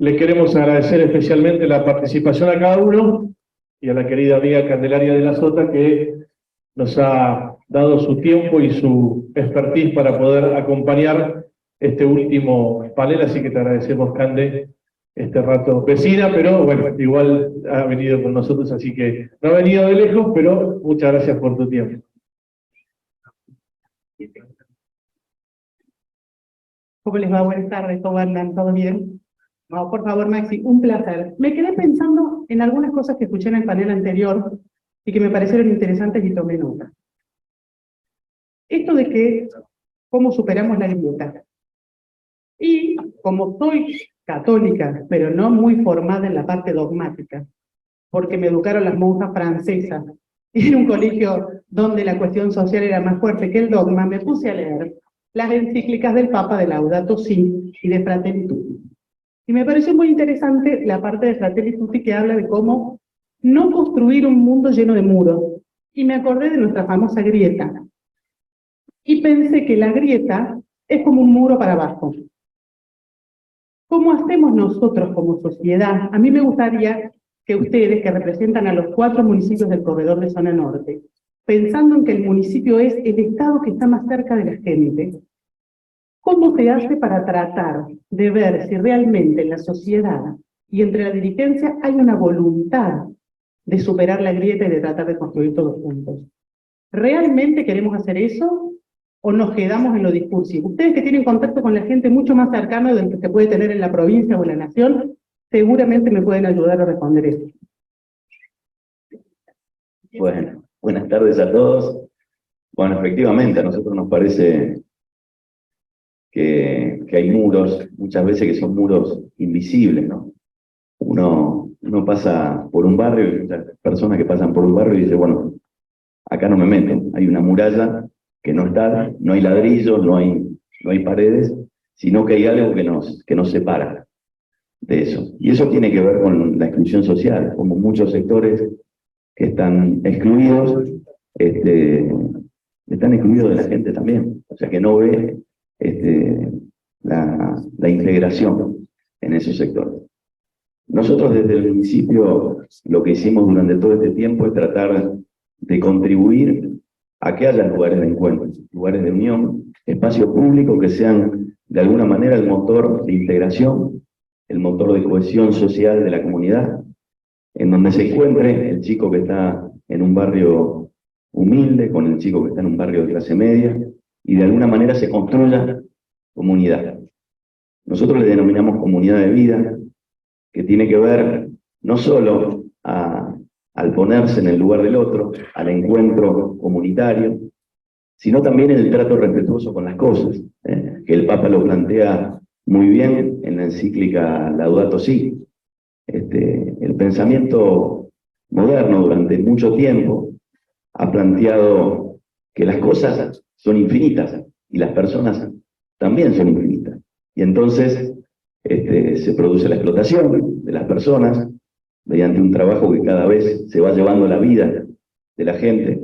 Le queremos agradecer especialmente la participación a cada uno y a la querida amiga Candelaria de la Sota, que nos ha dado su tiempo y su expertise para poder acompañar este último panel, así que te agradecemos, Cande, este rato. Vecina, pero bueno, igual ha venido con nosotros, así que no ha venido de lejos, pero muchas gracias por tu tiempo. ¿Cómo les va? Buenas tardes, ¿cómo andan? ¿Todo bien? No, por favor, Maxi, un placer. Me quedé pensando en algunas cosas que escuché en el panel anterior y que me parecieron interesantes y tomé nota. Esto de que, ¿cómo superamos la grieta? Y como soy católica, pero no muy formada en la parte dogmática, porque me educaron las monjas francesas, y en un colegio donde la cuestión social era más fuerte que el dogma, me puse a leer las encíclicas del Papa de Laudato Si y de Fratelli Tutti. Y me pareció muy interesante la parte de Fratelli Tutti que habla de cómo no construir un mundo lleno de muros. Y me acordé de nuestra famosa grieta. Y pensé que la grieta es como un muro para abajo. ¿Cómo hacemos nosotros como sociedad? A mí me gustaría que ustedes, que representan a los 4 municipios del corredor de zona norte, pensando en que el municipio es el estado que está más cerca de la gente, ¿cómo se hace para tratar de ver si realmente en la sociedad y entre la dirigencia hay una voluntad de superar la grieta y de tratar de construir todos juntos? ¿Realmente queremos hacer eso o nos quedamos en lo discursivo? Ustedes que tienen contacto con la gente mucho más cercano del que se puede tener en la provincia o en la nación, seguramente me pueden ayudar a responder eso. Bueno, buenas tardes a todos. Bueno, efectivamente, a nosotros nos parece que hay muros, muchas veces que son muros invisibles, ¿no? Uno pasa por un barrio y muchas personas que pasan por un barrio y dicen, bueno, acá no me meto, hay una muralla que no está, no hay ladrillos, no hay paredes, sino que hay algo que nos separa de eso. Y eso tiene que ver con la exclusión social, como muchos sectores que están excluidos, están excluidos de la gente también, o sea que no ve la integración en esos sectores. Nosotros desde el municipio lo que hicimos durante todo este tiempo es tratar de contribuir a que haya lugares de encuentro, lugares de unión, espacios públicos que sean de alguna manera el motor de integración, el motor de cohesión social de la comunidad, en donde se encuentre el chico que está en un barrio humilde con el chico que está en un barrio de clase media, y de alguna manera se construya comunidad. Nosotros le denominamos comunidad de vida, que tiene que ver no solo al ponerse en el lugar del otro, al encuentro comunitario, sino también en el trato respetuoso con las cosas, que el Papa lo plantea muy bien en la encíclica Laudato Si. El pensamiento moderno durante mucho tiempo ha planteado que las cosas son infinitas y las personas también son infinitas. Y entonces se produce la explotación de las personas mediante un trabajo que cada vez se va llevando la vida de la gente,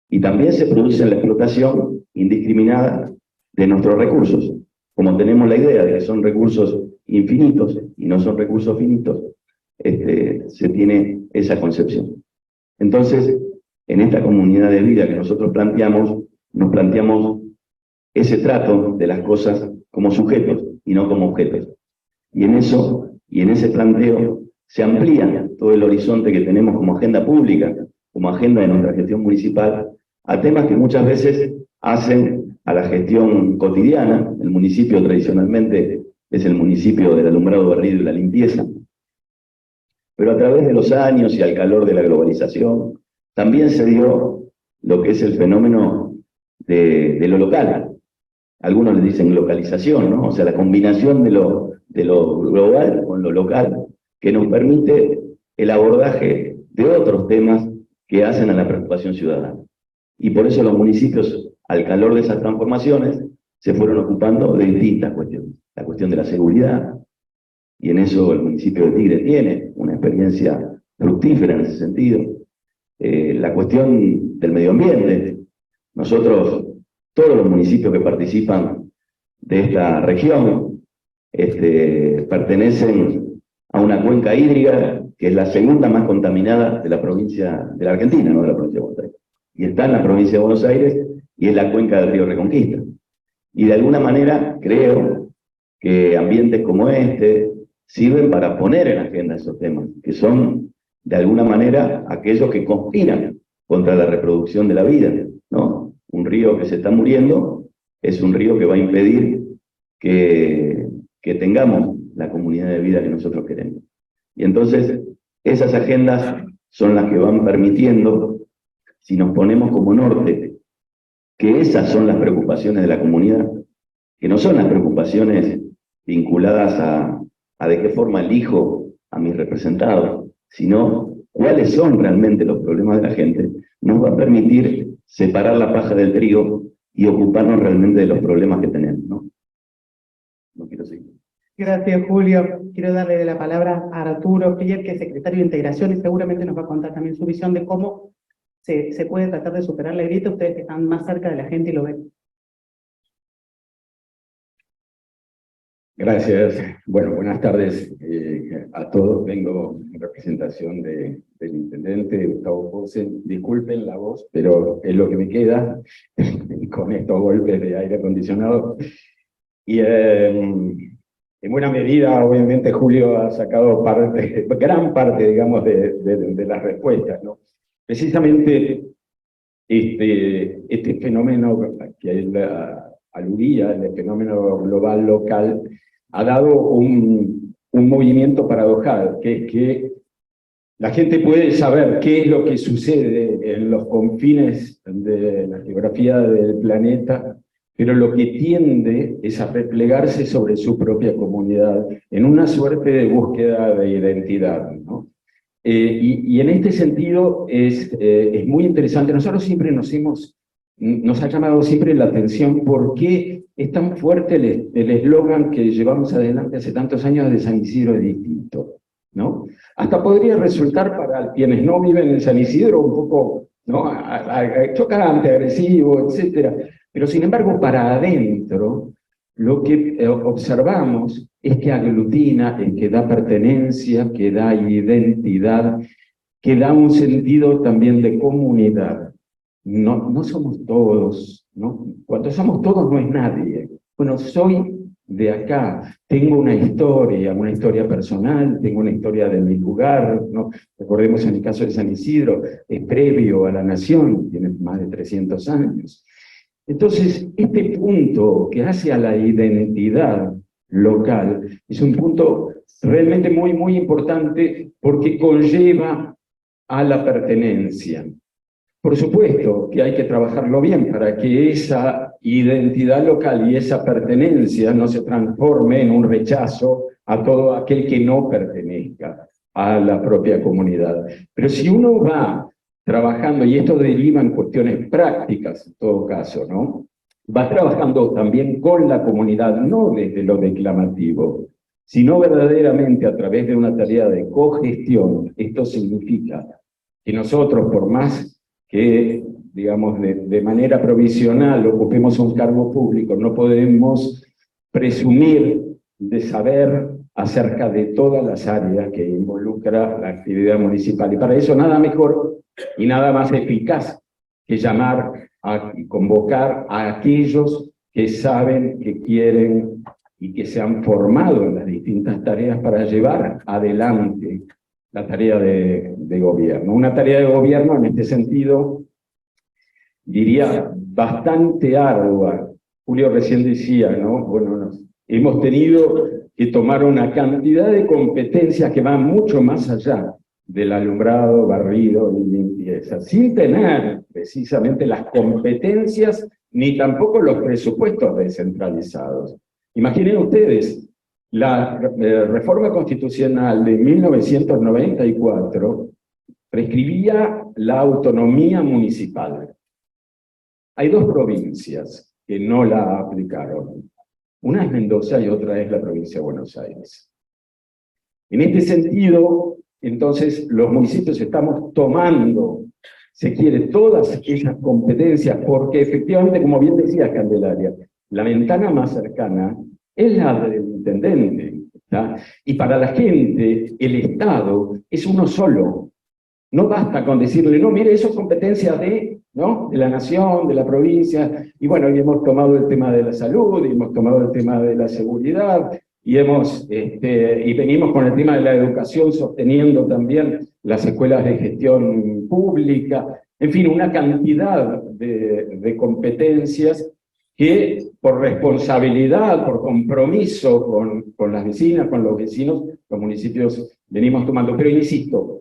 y también se produce la explotación indiscriminada de nuestros recursos. Como tenemos la idea de que son recursos infinitos y no son recursos finitos, se tiene esa concepción. Entonces, en esta comunidad de vida que nosotros planteamos, nos planteamos ese trato de las cosas como sujetos y no como objetos. Y en eso, y en ese planteo, se amplía todo el horizonte que tenemos como agenda pública, como agenda de nuestra gestión municipal, a temas que muchas veces hacen a la gestión cotidiana. El municipio tradicionalmente es el municipio del alumbrado barrido y la limpieza. Pero a través de los años y al calor de la globalización, también se dio lo que es el fenómeno de lo local. Algunos le dicen localización, ¿no? O sea, la combinación de lo global con lo local, que nos permite el abordaje de otros temas que hacen a la preocupación ciudadana. Y por eso los municipios, al calor de esas transformaciones, se fueron ocupando de distintas cuestiones. La cuestión de la seguridad, y en eso el municipio de Tigre tiene una experiencia fructífera en ese sentido. La cuestión del medio ambiente. Nosotros, todos los municipios que participan de esta región, pertenecen a una cuenca hídrica que es la segunda más contaminada de la provincia de la Argentina, no de la provincia de Buenos Aires. Y está en la provincia de Buenos Aires y es la cuenca del río Reconquista. Y de alguna manera creo que ambientes como este sirven para poner en agenda esos temas, que son de alguna manera aquellos que conspiran contra la reproducción de la vida, ¿no? Un río que se está muriendo es un río que va a impedir que tengamos la comunidad de vida que nosotros queremos. Y entonces, esas agendas son las que van permitiendo, si nos ponemos como norte, que esas son las preocupaciones de la comunidad, que no son las preocupaciones vinculadas a de qué forma elijo a mis representados, sino cuáles son realmente los problemas de la gente, nos va a permitir separar la paja del trigo y ocuparnos realmente de los problemas que tenemos, ¿no? No quiero seguir. Gracias, Julio. Quiero darle la palabra a Arturo Frier, que es secretario de Integración, y seguramente nos va a contar también su visión de cómo se puede tratar de superar la grieta, ustedes que están más cerca de la gente y lo ven. Gracias. Bueno, buenas tardes a todos. Vengo en representación del intendente Gustavo Pose. Disculpen la voz, pero es lo que me queda con estos golpes de aire acondicionado. Y en buena medida, obviamente, Julio ha sacado gran parte, digamos, de las respuestas, ¿no? Precisamente este fenómeno que él aludía, el fenómeno global local, ha dado un movimiento paradojal, que es que la gente puede saber qué es lo que sucede en los confines de la geografía del planeta, pero lo que tiende es a replegarse sobre su propia comunidad en una suerte de búsqueda de identidad, ¿no? Y en este sentido es muy interesante. Nosotros siempre nos ha llamado siempre la atención por qué es tan fuerte el eslogan que llevamos adelante hace tantos años de San Isidro es distinto, ¿no? Hasta podría resultar para quienes no viven en San Isidro un poco, ¿no?, chocante, agresivo, etcétera. Pero sin embargo, para adentro, lo que observamos es que aglutina, es que da pertenencia, que da identidad, que da un sentido también de comunidad. No somos todos, ¿no? Cuando somos todos no es nadie. Bueno, soy de acá, tengo una historia personal, tengo una historia de mi lugar, ¿no? Recordemos en el caso de San Isidro, es previo a la nación, tiene más de 300 años. Entonces, este punto que hace a la identidad local es un punto realmente muy, muy importante porque conlleva a la pertenencia. Por supuesto que hay que trabajarlo bien para que esa identidad local y esa pertenencia no se transforme en un rechazo a todo aquel que no pertenezca a la propia comunidad. Pero si uno va trabajando, y esto deriva en cuestiones prácticas en todo caso, ¿no? Va trabajando también con la comunidad, no desde lo declamativo, sino verdaderamente a través de una tarea de cogestión. Esto significa que nosotros, por más que, digamos, de manera provisional ocupemos un cargo público, no podemos presumir de saber acerca de todas las áreas que involucra la actividad municipal. Y para eso nada mejor y nada más eficaz que llamar y convocar a aquellos que saben, que quieren y que se han formado en las distintas tareas para llevar adelante la tarea de gobierno. Una tarea de gobierno en este sentido, diría, bastante ardua. Julio recién decía, ¿no? Bueno, hemos tenido que tomar una cantidad de competencias que van mucho más allá del alumbrado, barrido y limpieza, sin tener precisamente las competencias ni tampoco los presupuestos descentralizados. Imaginen ustedes, la reforma constitucional de 1994 prescribía la autonomía municipal. Hay dos provincias que no la aplicaron. Una es Mendoza y otra es la provincia de Buenos Aires. En este sentido, entonces, los municipios estamos tomando, se quiere, todas esas competencias, porque efectivamente, como bien decía Candelaria, la ventana más cercana es la del intendente. ¿Está? Y para la gente, el Estado es uno solo. No basta con decirle, no, mire, eso es competencia ¿no? De la nación, de la provincia, y bueno, y hemos tomado el tema de la salud, y hemos tomado el tema de la seguridad, y venimos con el tema de la educación, sosteniendo también las escuelas de gestión pública, en fin, una cantidad de competencias que por responsabilidad, por compromiso con las vecinas, con los vecinos, los municipios venimos tomando. Pero insisto,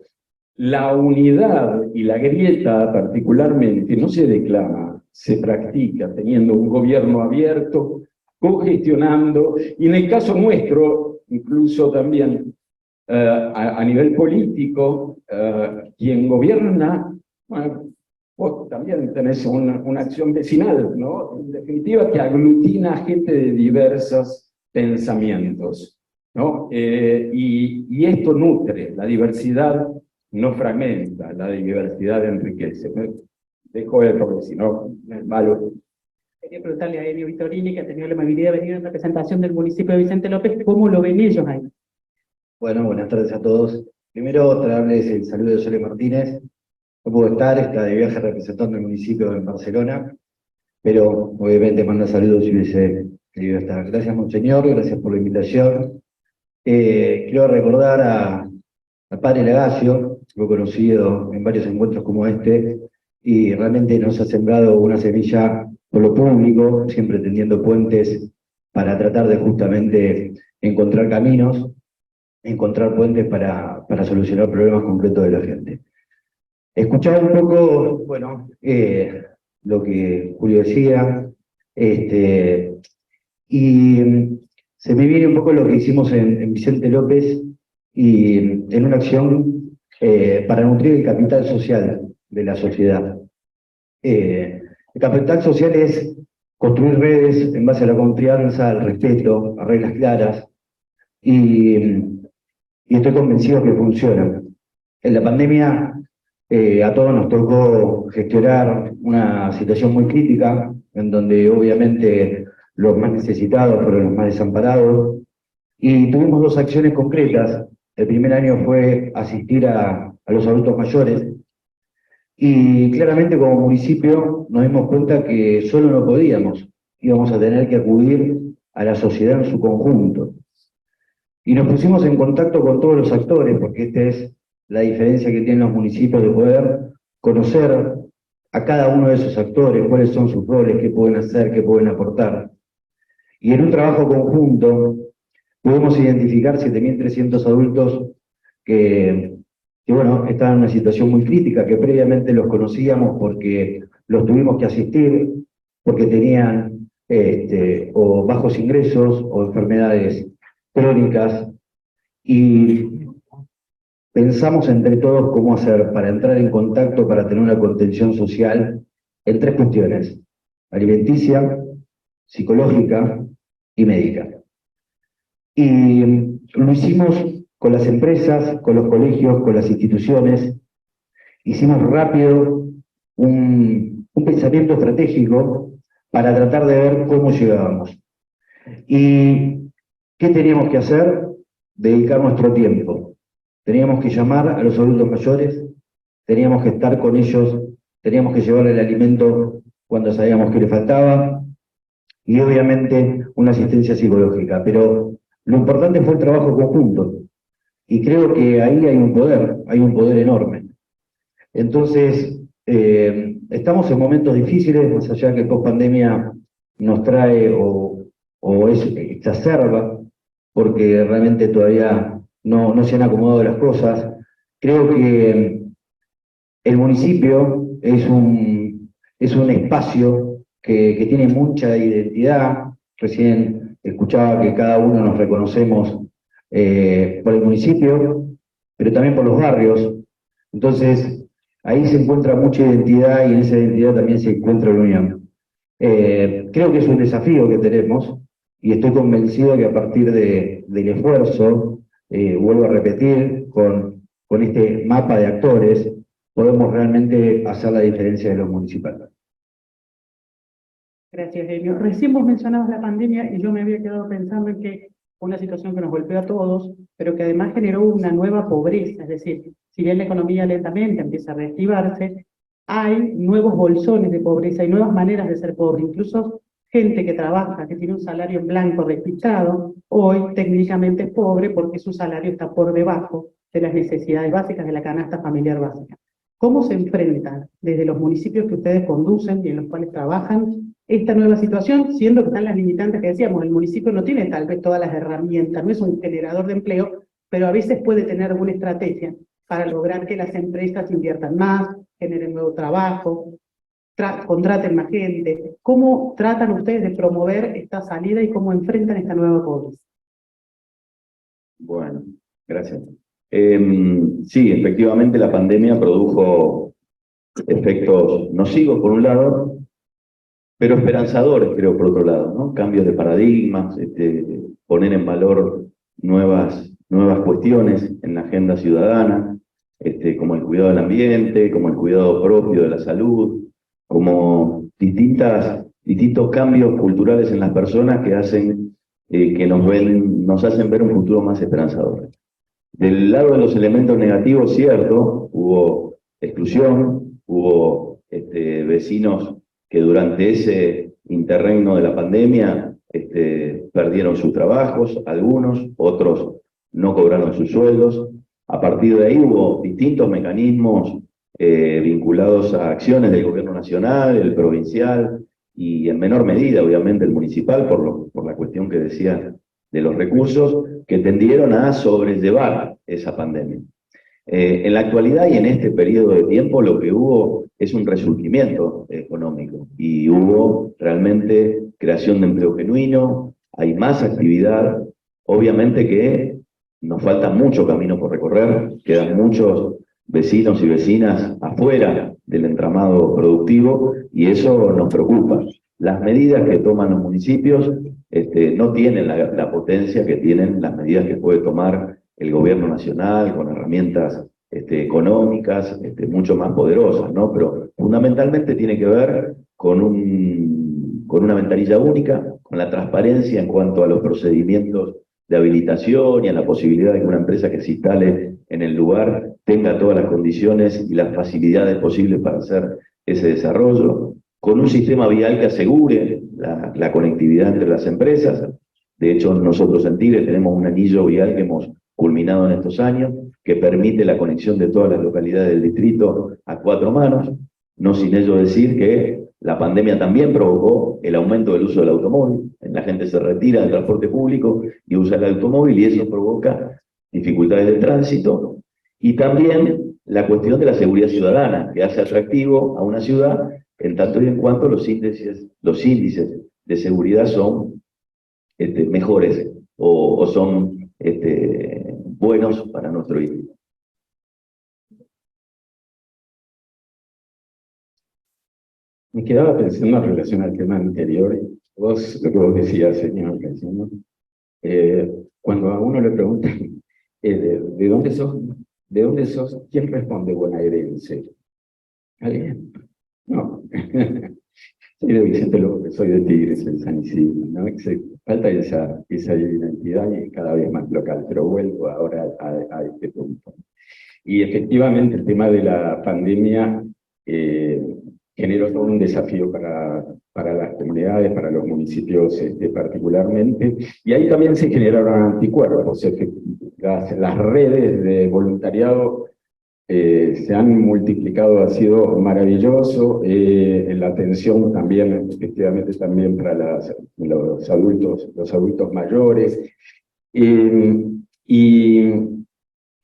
la unidad y la grieta particularmente no se declama, se practica teniendo un gobierno abierto, cogestionando, y en el caso nuestro, incluso también a nivel político, quien gobierna, bueno, vos también tenés una acción vecinal, ¿no? En definitiva, que aglutina gente de diversos pensamientos, ¿no? Y esto nutre, la diversidad no fragmenta, la diversidad enriquece. Dejo esto porque si no es malo. Quería preguntarle a Enio Vittorini, que ha tenido la amabilidad de venir en representación del municipio de Vicente López, ¿cómo lo ven ellos ahí? Bueno, buenas tardes a todos. Primero, traerles el saludo de Sole Martínez. No pudo estar, está de viaje representando el municipio en Barcelona, pero obviamente manda saludos si hubiese querido estar. Gracias, monseñor, gracias por la invitación. Quiero recordar al padre Lagacio, lo he conocido en varios encuentros como este, y realmente nos ha sembrado una semilla por lo público, siempre tendiendo puentes para tratar de justamente encontrar caminos, encontrar puentes para solucionar problemas concretos de la gente. Escuchaba un poco, bueno, lo que Julio decía, y se me viene un poco lo que hicimos en Vicente López, y en una acción para nutrir el capital social de la sociedad. El capital social es construir redes en base a la confianza, al respeto, a reglas claras, y estoy convencido que funciona. En la pandemia a todos nos tocó gestionar una situación muy crítica, en donde obviamente los más necesitados fueron los más desamparados, y tuvimos dos acciones concretas. El primer año fue asistir a los adultos mayores, y claramente como municipio nos dimos cuenta que solo no podíamos, íbamos a tener que acudir a la sociedad en su conjunto. Y nos pusimos en contacto con todos los actores, porque esta es la diferencia que tienen los municipios de poder conocer a cada uno de esos actores, cuáles son sus roles, qué pueden hacer, qué pueden aportar. Y en un trabajo conjunto pudimos identificar 7.300 adultos que bueno, estaban en una situación muy crítica, que previamente los conocíamos porque los tuvimos que asistir, porque tenían o bajos ingresos o enfermedades crónicas, y pensamos entre todos cómo hacer para entrar en contacto, para tener una contención social en tres cuestiones: alimenticia, psicológica y médica. Y lo hicimos con las empresas, con los colegios, con las instituciones. Hicimos rápido un pensamiento estratégico para tratar de ver cómo llegábamos. ¿Y qué teníamos que hacer? Dedicar nuestro tiempo. Teníamos que llamar a los adultos mayores, teníamos que estar con ellos, teníamos que llevar el alimento cuando sabíamos que le faltaba, y obviamente una asistencia psicológica. Pero lo importante fue el trabajo conjunto, y creo que ahí hay un poder enorme. Entonces, estamos en momentos difíciles, más allá que post-pandemia nos trae o exacerba, porque realmente todavía no se han acomodado las cosas. Creo que el municipio es un espacio que tiene mucha identidad. Recién escuchaba que cada uno nos reconocemos por el municipio, pero también por los barrios. Entonces, ahí se encuentra mucha identidad, y en esa identidad también se encuentra la unión. Creo que es un desafío que tenemos, y estoy convencido que a partir del esfuerzo, vuelvo a repetir, con este mapa de actores, podemos realmente hacer la diferencia de lo municipal. Gracias, Enio. Recién vos mencionabas la pandemia y yo me había quedado pensando en que fue una situación que nos golpeó a todos, pero que además generó una nueva pobreza. Es decir, si bien la economía lentamente empieza a reactivarse, hay nuevos bolsones de pobreza y nuevas maneras de ser pobre. Incluso gente que trabaja, que tiene un salario en blanco registrado, hoy técnicamente es pobre porque su salario está por debajo de las necesidades básicas de la canasta familiar básica. ¿Cómo se enfrentan desde los municipios que ustedes conducen y en los cuales trabajan esta nueva situación, siendo que están las limitantes que decíamos? El municipio no tiene tal vez todas las herramientas, no es un generador de empleo, pero a veces puede tener alguna estrategia para lograr que las empresas inviertan más, generen nuevo trabajo, contraten más gente. ¿Cómo tratan ustedes de promover esta salida y cómo enfrentan esta nueva pobreza? Bueno, gracias. Sí, efectivamente la pandemia produjo efectos nocivos por un lado, pero esperanzadores, creo, por otro lado, ¿no? Cambios de paradigmas, poner en valor nuevas cuestiones en la agenda ciudadana, como el cuidado del ambiente, como el cuidado propio de la salud, como distintos cambios culturales en las personas que hacen que nos hacen ver un futuro más esperanzador. Del lado de los elementos negativos, cierto, hubo exclusión, hubo vecinos que durante ese interregno de la pandemia perdieron sus trabajos, algunos, otros no cobraron sus sueldos. A partir de ahí hubo distintos mecanismos vinculados a acciones del gobierno nacional, el provincial y en menor medida, obviamente, el municipal, por la cuestión que decía de los recursos, que tendieron a sobrellevar esa pandemia. En la actualidad y en este periodo de tiempo lo que hubo es un resurgimiento económico y hubo realmente creación de empleo genuino, hay más actividad, obviamente que nos falta mucho camino por recorrer, quedan muchos vecinos y vecinas afuera del entramado productivo y eso nos preocupa. Las medidas que toman los municipios no tienen la potencia que tienen las medidas que puede tomar el gobierno nacional con herramientas económicas mucho más poderosas, ¿no? Pero fundamentalmente tiene que ver con una ventanilla única, con la transparencia en cuanto a los procedimientos de habilitación y a la posibilidad de que una empresa que se instale en el lugar tenga todas las condiciones y las facilidades posibles para hacer ese desarrollo, con un sistema vial que asegure la conectividad entre las empresas. De hecho, nosotros en Tigre tenemos un anillo vial que hemos culminado en estos años, que permite la conexión de todas las localidades del distrito a 4 manos, no sin ello decir que la pandemia también provocó el aumento del uso del automóvil. La gente se retira del transporte público y usa el automóvil y eso provoca dificultades de tránsito. Y también la cuestión de la seguridad ciudadana, que hace atractivo a una ciudad en tanto y en cuanto los índices de seguridad son mejores o son buenos para nuestro distrito. Me quedaba pensando en relación al tema anterior, lo que vos decías, señor, ¿no? Cuando a uno le preguntan ¿de dónde sos? ¿Quién responde bonaerense? ¿Alguien? No. Soy de Vicente López, soy de Tigres, en San Isidro, ¿no? Falta esa identidad y cada vez más local, pero vuelvo ahora a este punto. Y efectivamente el tema de la pandemia generó todo un desafío para las comunidades, para los municipios particularmente, y ahí también se generaron anticuerpos. Las redes de voluntariado se han multiplicado, ha sido maravilloso, la atención también, efectivamente también para los adultos mayores, y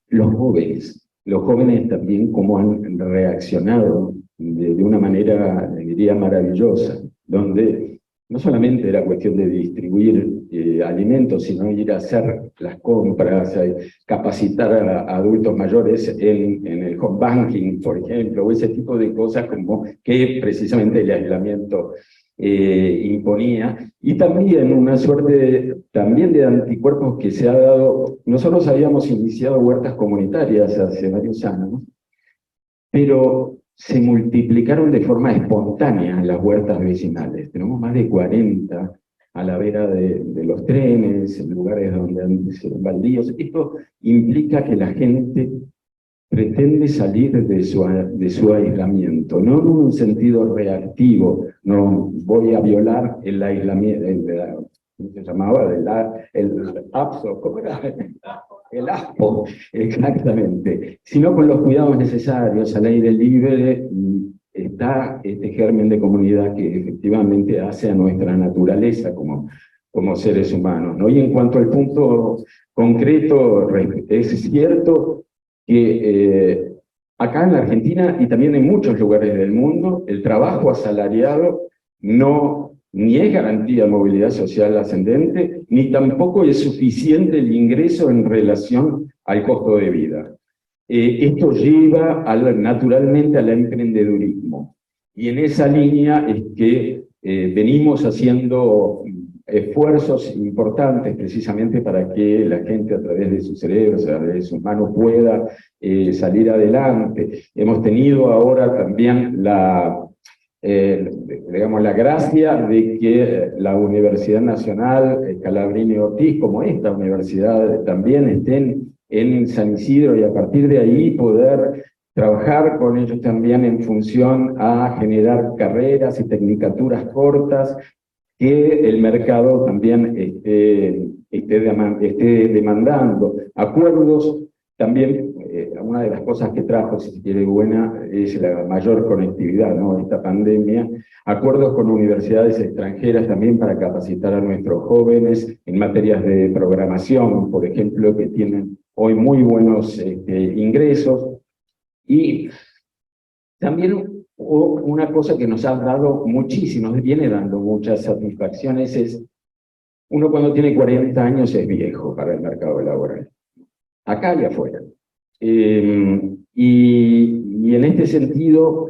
los jóvenes también cómo han reaccionado de una manera, diría, maravillosa, donde no solamente era cuestión de distribuir alimentos, sino ir a hacer las compras, capacitar a adultos mayores en el home banking, por ejemplo, o ese tipo de cosas como que precisamente el aislamiento imponía, y también una suerte también de anticuerpos que se ha dado. Nosotros habíamos iniciado huertas comunitarias hace varios años, pero se multiplicaron de forma espontánea las huertas vecinales. Tenemos más de 40 a la vera de los trenes, en lugares donde antes eran baldíos. Esto implica que la gente pretende salir de su aislamiento, no en un sentido reactivo, no voy a violar el aislamiento, ¿cómo se llamaba? El APSO, ¿cómo era? El ASPO, exactamente, sino con los cuidados necesarios, al aire libre, está este germen de comunidad que efectivamente hace a nuestra naturaleza como seres humanos, ¿no? Y en cuanto al punto concreto, es cierto que acá en la Argentina y también en muchos lugares del mundo, el trabajo asalariado ni es garantía de movilidad social ascendente, ni tampoco es suficiente el ingreso en relación al costo de vida. Esto lleva naturalmente al emprendedurismo. Y en esa línea es que venimos haciendo esfuerzos importantes precisamente para que la gente a través de sus cerebros, a través de sus manos pueda salir adelante. Hemos tenido ahora también la gracia de que la Universidad Nacional Calabrini Ortiz, como esta universidad, también estén en San Isidro y a partir de ahí poder trabajar con ellos también en función a generar carreras y tecnicaturas cortas que el mercado también esté demandando. Acuerdos también, una de las cosas que trajo, si se quiere buena, es la mayor conectividad, ¿no? Esta pandemia. Acuerdos con universidades extranjeras también para capacitar a nuestros jóvenes en materias de programación, por ejemplo, que tienen hoy muy buenos ingresos. Y también una cosa que nos ha dado muchísimo, nos viene dando muchas satisfacciones, es uno cuando tiene 40 años es viejo para el mercado laboral, acá y afuera. Y en este sentido,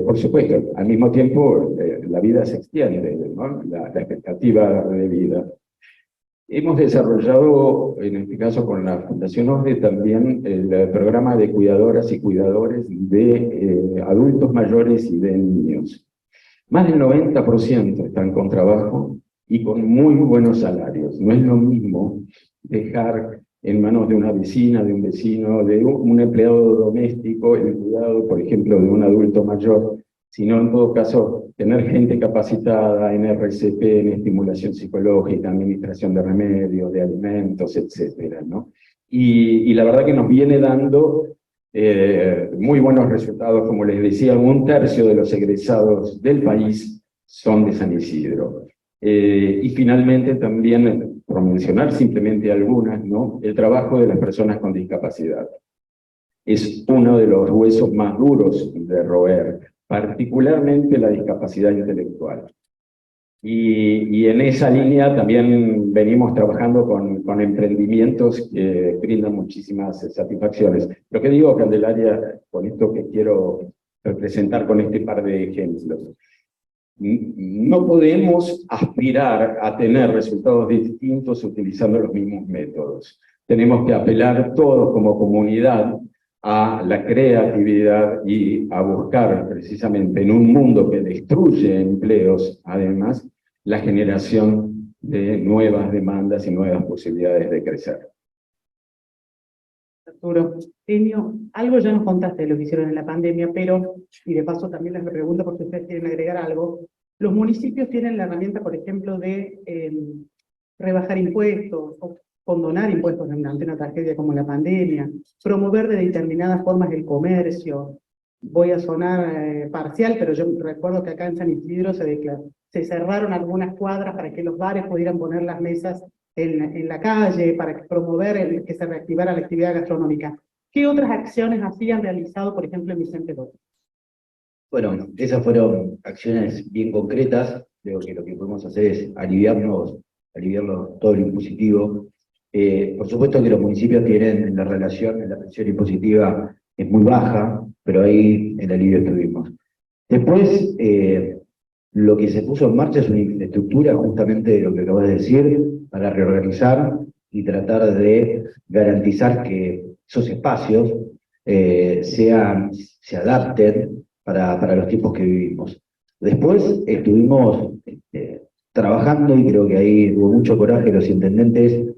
por supuesto, al mismo tiempo la vida se extiende, ¿no? La expectativa de vida. Hemos desarrollado, en este caso con la Fundación OSDE, también el programa de cuidadoras y cuidadores de adultos mayores y de niños. Más del 90% están con trabajo y con muy buenos salarios. No es lo mismo dejar en manos de una vecina, de un vecino, de un empleado doméstico, el cuidado, por ejemplo, de un adulto mayor, sino en todo caso tener gente capacitada en RCP, en estimulación psicológica, administración de remedios, de alimentos, etcétera, ¿no? Y la verdad que nos viene dando muy buenos resultados, como les decía, 1/3 de los egresados del país son de San Isidro. Y finalmente también, por mencionar simplemente algunas, ¿no? El trabajo de las personas con discapacidad. Es uno de los huesos más duros de roer, particularmente la discapacidad intelectual. Y en esa línea también venimos trabajando con emprendimientos que brindan muchísimas satisfacciones. Lo que digo, Candelaria, con esto que quiero representar con este par de ejemplos, no podemos aspirar a tener resultados distintos utilizando los mismos métodos. Tenemos que apelar todos como comunidad a la creatividad y a buscar precisamente en un mundo que destruye empleos, además, la generación de nuevas demandas y nuevas posibilidades de crecer. Arturo, Enio, algo ya nos contaste de lo que hicieron en la pandemia, pero, y de paso también les pregunto por si ustedes quieren agregar algo, los municipios tienen la herramienta, por ejemplo, de rebajar impuestos, o condonar impuestos ante una tragedia como la pandemia, promover de determinadas formas el comercio. Voy a sonar parcial, pero yo recuerdo que acá en San Isidro se cerraron algunas cuadras para que los bares pudieran poner las mesas en la calle, para promover que se reactivara la actividad gastronómica. ¿Qué otras acciones así han realizado, por ejemplo, en Vicente López? Bueno, esas fueron acciones bien concretas. Creo que lo que podemos hacer es aliviarnos todo el impositivo. Por supuesto que los municipios tienen la relación, la presión impositiva es muy baja, pero ahí el alivio estuvimos. Después, lo que se puso en marcha es una infraestructura, justamente de lo que acabas de decir, para reorganizar y tratar de garantizar que esos espacios se adapten para los tiempos que vivimos. Después estuvimos trabajando, y creo que ahí hubo mucho coraje de los intendentes,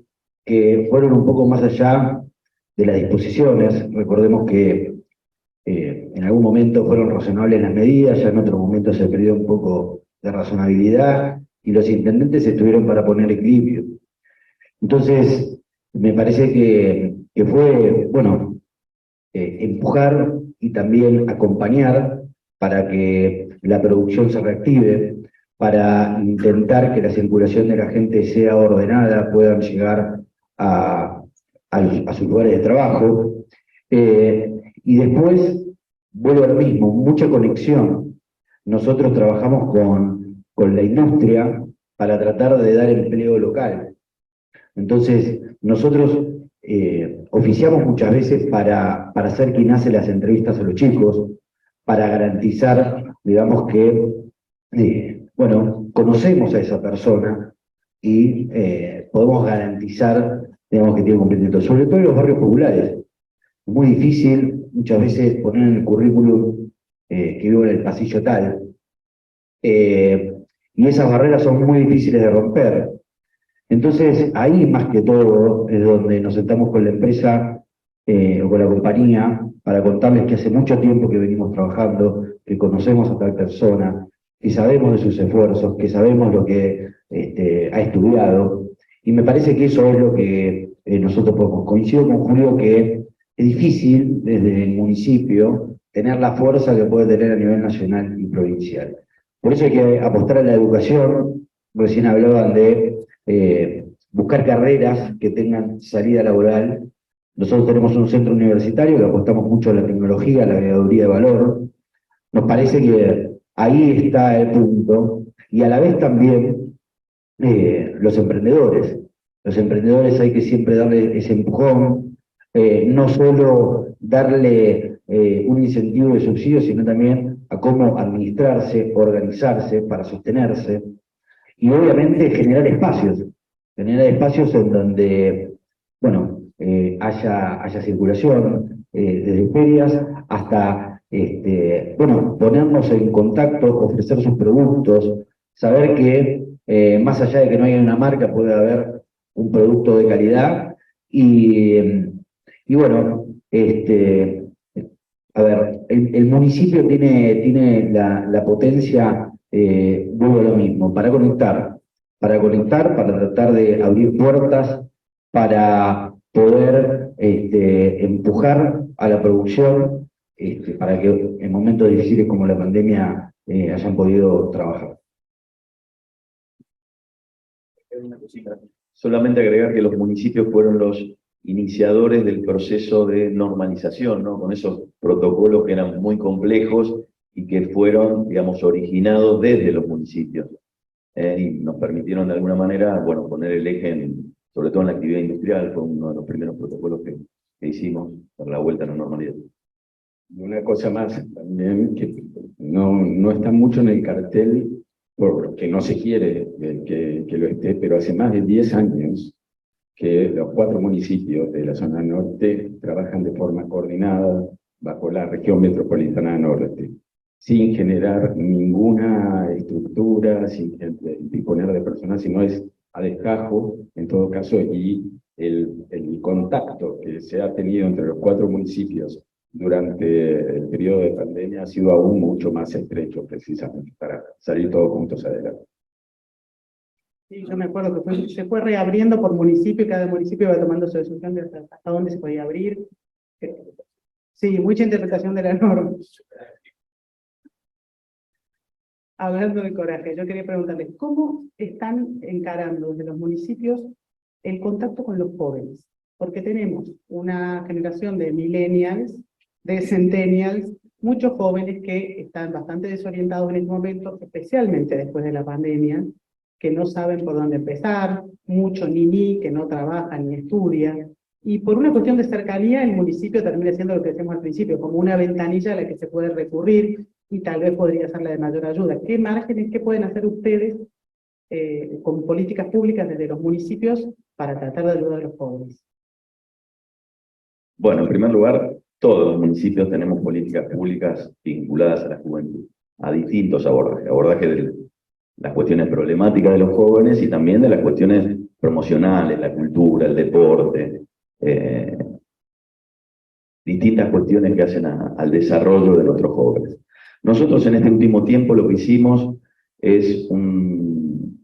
que fueron un poco más allá de las disposiciones. Recordemos que en algún momento fueron razonables las medidas, ya en otro momento se perdió un poco de razonabilidad, y los intendentes estuvieron para poner equilibrio. Entonces, me parece que fue, bueno, empujar y también acompañar para que la producción se reactive, para intentar que la circulación de la gente sea ordenada, puedan llegar a sus lugares de trabajo. Y después, vuelvo a lo mismo, mucha conexión. Nosotros trabajamos con la industria para tratar de dar empleo local. Entonces, nosotros oficiamos muchas veces para ser quien hace las entrevistas a los chicos, para garantizar, digamos que, bueno, conocemos a esa persona y podemos garantizar, digamos, que tiene cumplimiento, sobre todo en los barrios populares. Es muy difícil muchas veces poner en el currículum que vivo en el pasillo tal, y esas barreras son muy difíciles de romper. Entonces, ahí más que todo es donde nos sentamos con la empresa o con la compañía para contarles que hace mucho tiempo que venimos trabajando, que conocemos a tal persona, que sabemos de sus esfuerzos, que sabemos lo que ha estudiado, y me parece que eso es lo que nosotros podemos. Coincido con Julio que es difícil desde el municipio tener la fuerza que puede tener a nivel nacional y provincial. Por eso hay que apostar a la educación. Recién hablaban de buscar carreras que tengan salida laboral. Nosotros tenemos un centro universitario que apostamos mucho a la tecnología, a la agregaduría de valor. Nos parece que ahí está el punto, y a la vez también los emprendedores. Los emprendedores hay que siempre darle ese empujón, no solo darle un incentivo de subsidio, sino también a cómo administrarse, organizarse para sostenerse. Y obviamente generar espacios en donde, bueno, haya circulación, desde ferias hasta, bueno, ponernos en contacto, ofrecer sus productos, saber que más allá de que no haya una marca, puede haber un producto de calidad, y bueno, a ver, el municipio tiene la potencia, vuelvo a lo mismo, para conectar, para tratar de abrir puertas, para poder empujar a la producción, para que en momentos difíciles como la pandemia hayan podido trabajar. Una cosita. Solamente agregar que los municipios fueron los iniciadores del proceso de normalización, ¿no? Con esos protocolos que eran muy complejos y que fueron, digamos, originados desde los municipios. Y nos permitieron de alguna manera, bueno, poner el eje sobre todo en la actividad industrial. Fue uno de los primeros protocolos que hicimos para la vuelta a la normalidad. Una cosa más también que no está mucho en el cartel, porque no se quiere que lo esté, pero hace más de 10 años que los 4 municipios de la zona norte trabajan de forma coordinada bajo la región metropolitana norte, sin generar ninguna estructura, sin disponer de personas, sino es a destajo, en todo caso, y el contacto que se ha tenido entre los 4 municipios durante el periodo de pandemia ha sido aún mucho más estrecho, precisamente, para salir todos juntos adelante. Sí, yo me acuerdo que se fue reabriendo por municipio, y cada municipio iba tomando su decisión de hasta dónde se podía abrir. Sí, mucha interpretación de la norma. Hablando de coraje, yo quería preguntarles, ¿cómo están encarando desde los municipios el contacto con los jóvenes? Porque tenemos una generación de millennials, de centennials, muchos jóvenes que están bastante desorientados en este momento, especialmente después de la pandemia, que no saben por dónde empezar, mucho ni que no trabaja ni estudia, y por una cuestión de cercanía el municipio termina siendo lo que decíamos al principio, como una ventanilla a la que se puede recurrir, y tal vez podría ser la de mayor ayuda. ¿Qué márgenes, qué pueden hacer ustedes con políticas públicas desde los municipios para tratar de ayudar a los jóvenes? Bueno, en primer lugar, todos los municipios tenemos políticas públicas vinculadas a la juventud, a distintos abordajes de las cuestiones problemáticas de los jóvenes y también de las cuestiones promocionales, la cultura, el deporte, distintas cuestiones que hacen al desarrollo de nuestros jóvenes. Nosotros en este último tiempo lo que hicimos es un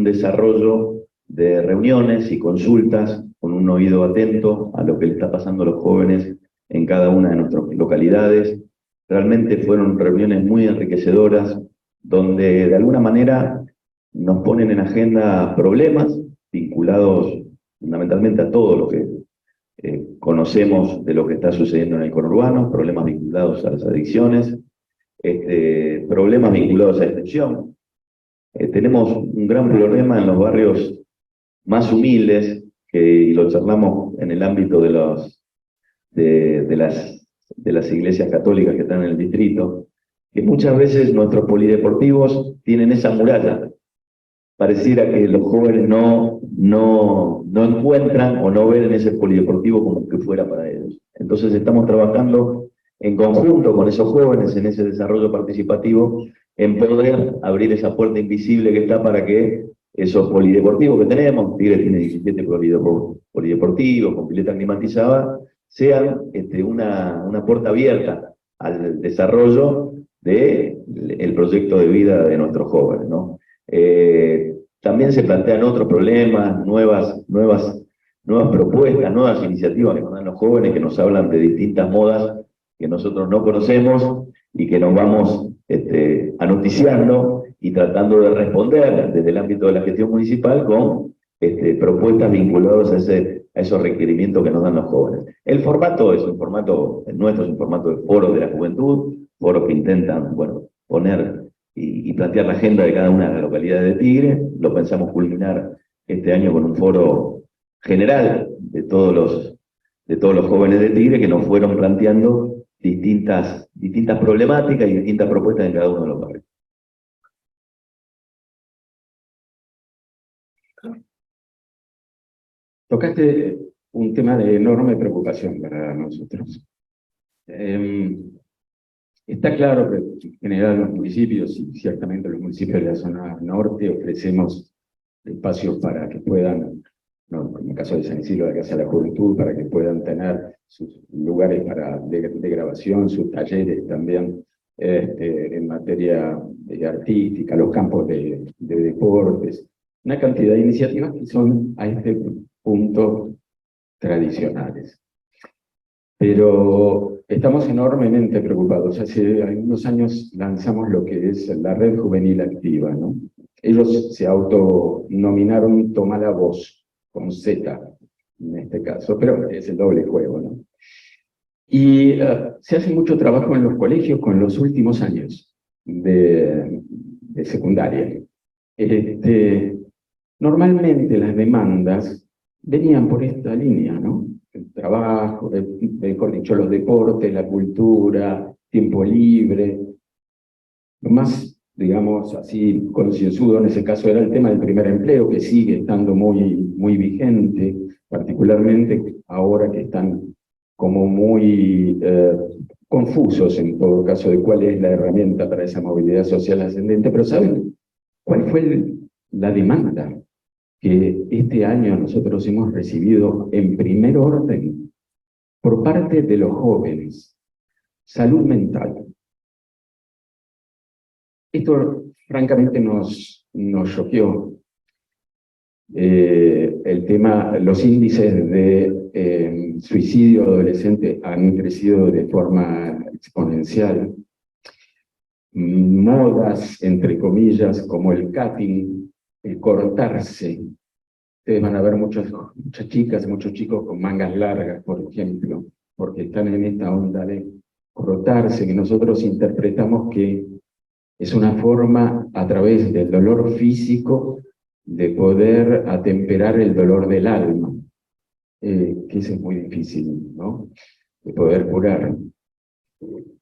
desarrollo de reuniones y consultas con un oído atento a lo que le está pasando a los jóvenes en cada una de nuestras localidades. Realmente fueron reuniones muy enriquecedoras, donde de alguna manera nos ponen en agenda problemas vinculados fundamentalmente a todo lo que conocemos de lo que está sucediendo en el conurbano, problemas vinculados a las adicciones, problemas vinculados a la extensión. Tenemos un gran problema en los barrios más humildes, y lo charlamos en el ámbito de las iglesias católicas que están en el distrito, que muchas veces nuestros polideportivos tienen esa muralla. Pareciera que los jóvenes no encuentran o no ven en ese polideportivo como que fuera para ellos. Entonces estamos trabajando en conjunto con esos jóvenes en ese desarrollo participativo, en poder abrir esa puerta invisible que está para que esos polideportivos que tenemos, Tigre tiene 17 polideportivos con pileta climatizada, sean una puerta abierta al desarrollo del proyecto de vida de nuestros jóvenes, ¿no? También se plantean otros problemas, nuevas propuestas, nuevas iniciativas que nos dan los jóvenes, que nos hablan de distintas modas que nosotros no conocemos y que nos vamos anoticiando y tratando de responder desde el ámbito de la gestión municipal con propuestas vinculadas a esos requerimientos que nos dan los jóvenes. El formato es un formato, el nuestro es un formato de foros de la juventud, foros que intentan, poner y plantear la agenda de cada una de las localidades de Tigre. Lo pensamos culminar este año con un foro general de todos los jóvenes de Tigre que nos fueron planteando distintas problemáticas y distintas propuestas en cada uno de los barrios. Tocaste un tema de enorme preocupación para nosotros. Está claro que en general los municipios, y ciertamente los municipios de la zona norte, ofrecemos espacios para que puedan, en el caso de San Isidro, la Casa de la Juventud, para que puedan tener sus lugares de grabación, sus talleres también en materia artística, los campos de deportes, una cantidad de iniciativas que son a este punto tradicionales. Pero estamos enormemente preocupados. Hace algunos años lanzamos lo que es la Red Juvenil Activa, ¿no? Ellos se autonominaron Toma la Voz, con Z en este caso, pero es el doble juego, ¿no? Y se hace mucho trabajo en los colegios con los últimos años de secundaria. Normalmente las demandas venían por esta línea, ¿no? El trabajo, mejor dicho, los deportes, la cultura, tiempo libre. Lo más, digamos, así concienzudo en ese caso era el tema del primer empleo, que sigue estando muy vigente, particularmente ahora que están como muy confusos en todo caso de cuál es la herramienta para esa movilidad social ascendente. Pero ¿saben cuál fue la demanda que este año nosotros hemos recibido en primer orden por parte de los jóvenes? Salud mental. Esto francamente nos choqueó. El tema, los índices de suicidio adolescente han crecido de forma exponencial. Modas, entre comillas, como el cutting, el cortarse. Ustedes van a ver muchas chicas, muchos chicos con mangas largas, por ejemplo, porque están en esta onda de cortarse, que nosotros interpretamos que es una forma, a través del dolor físico, de poder atemperar el dolor del alma, que eso es muy difícil, ¿no?, de poder curar.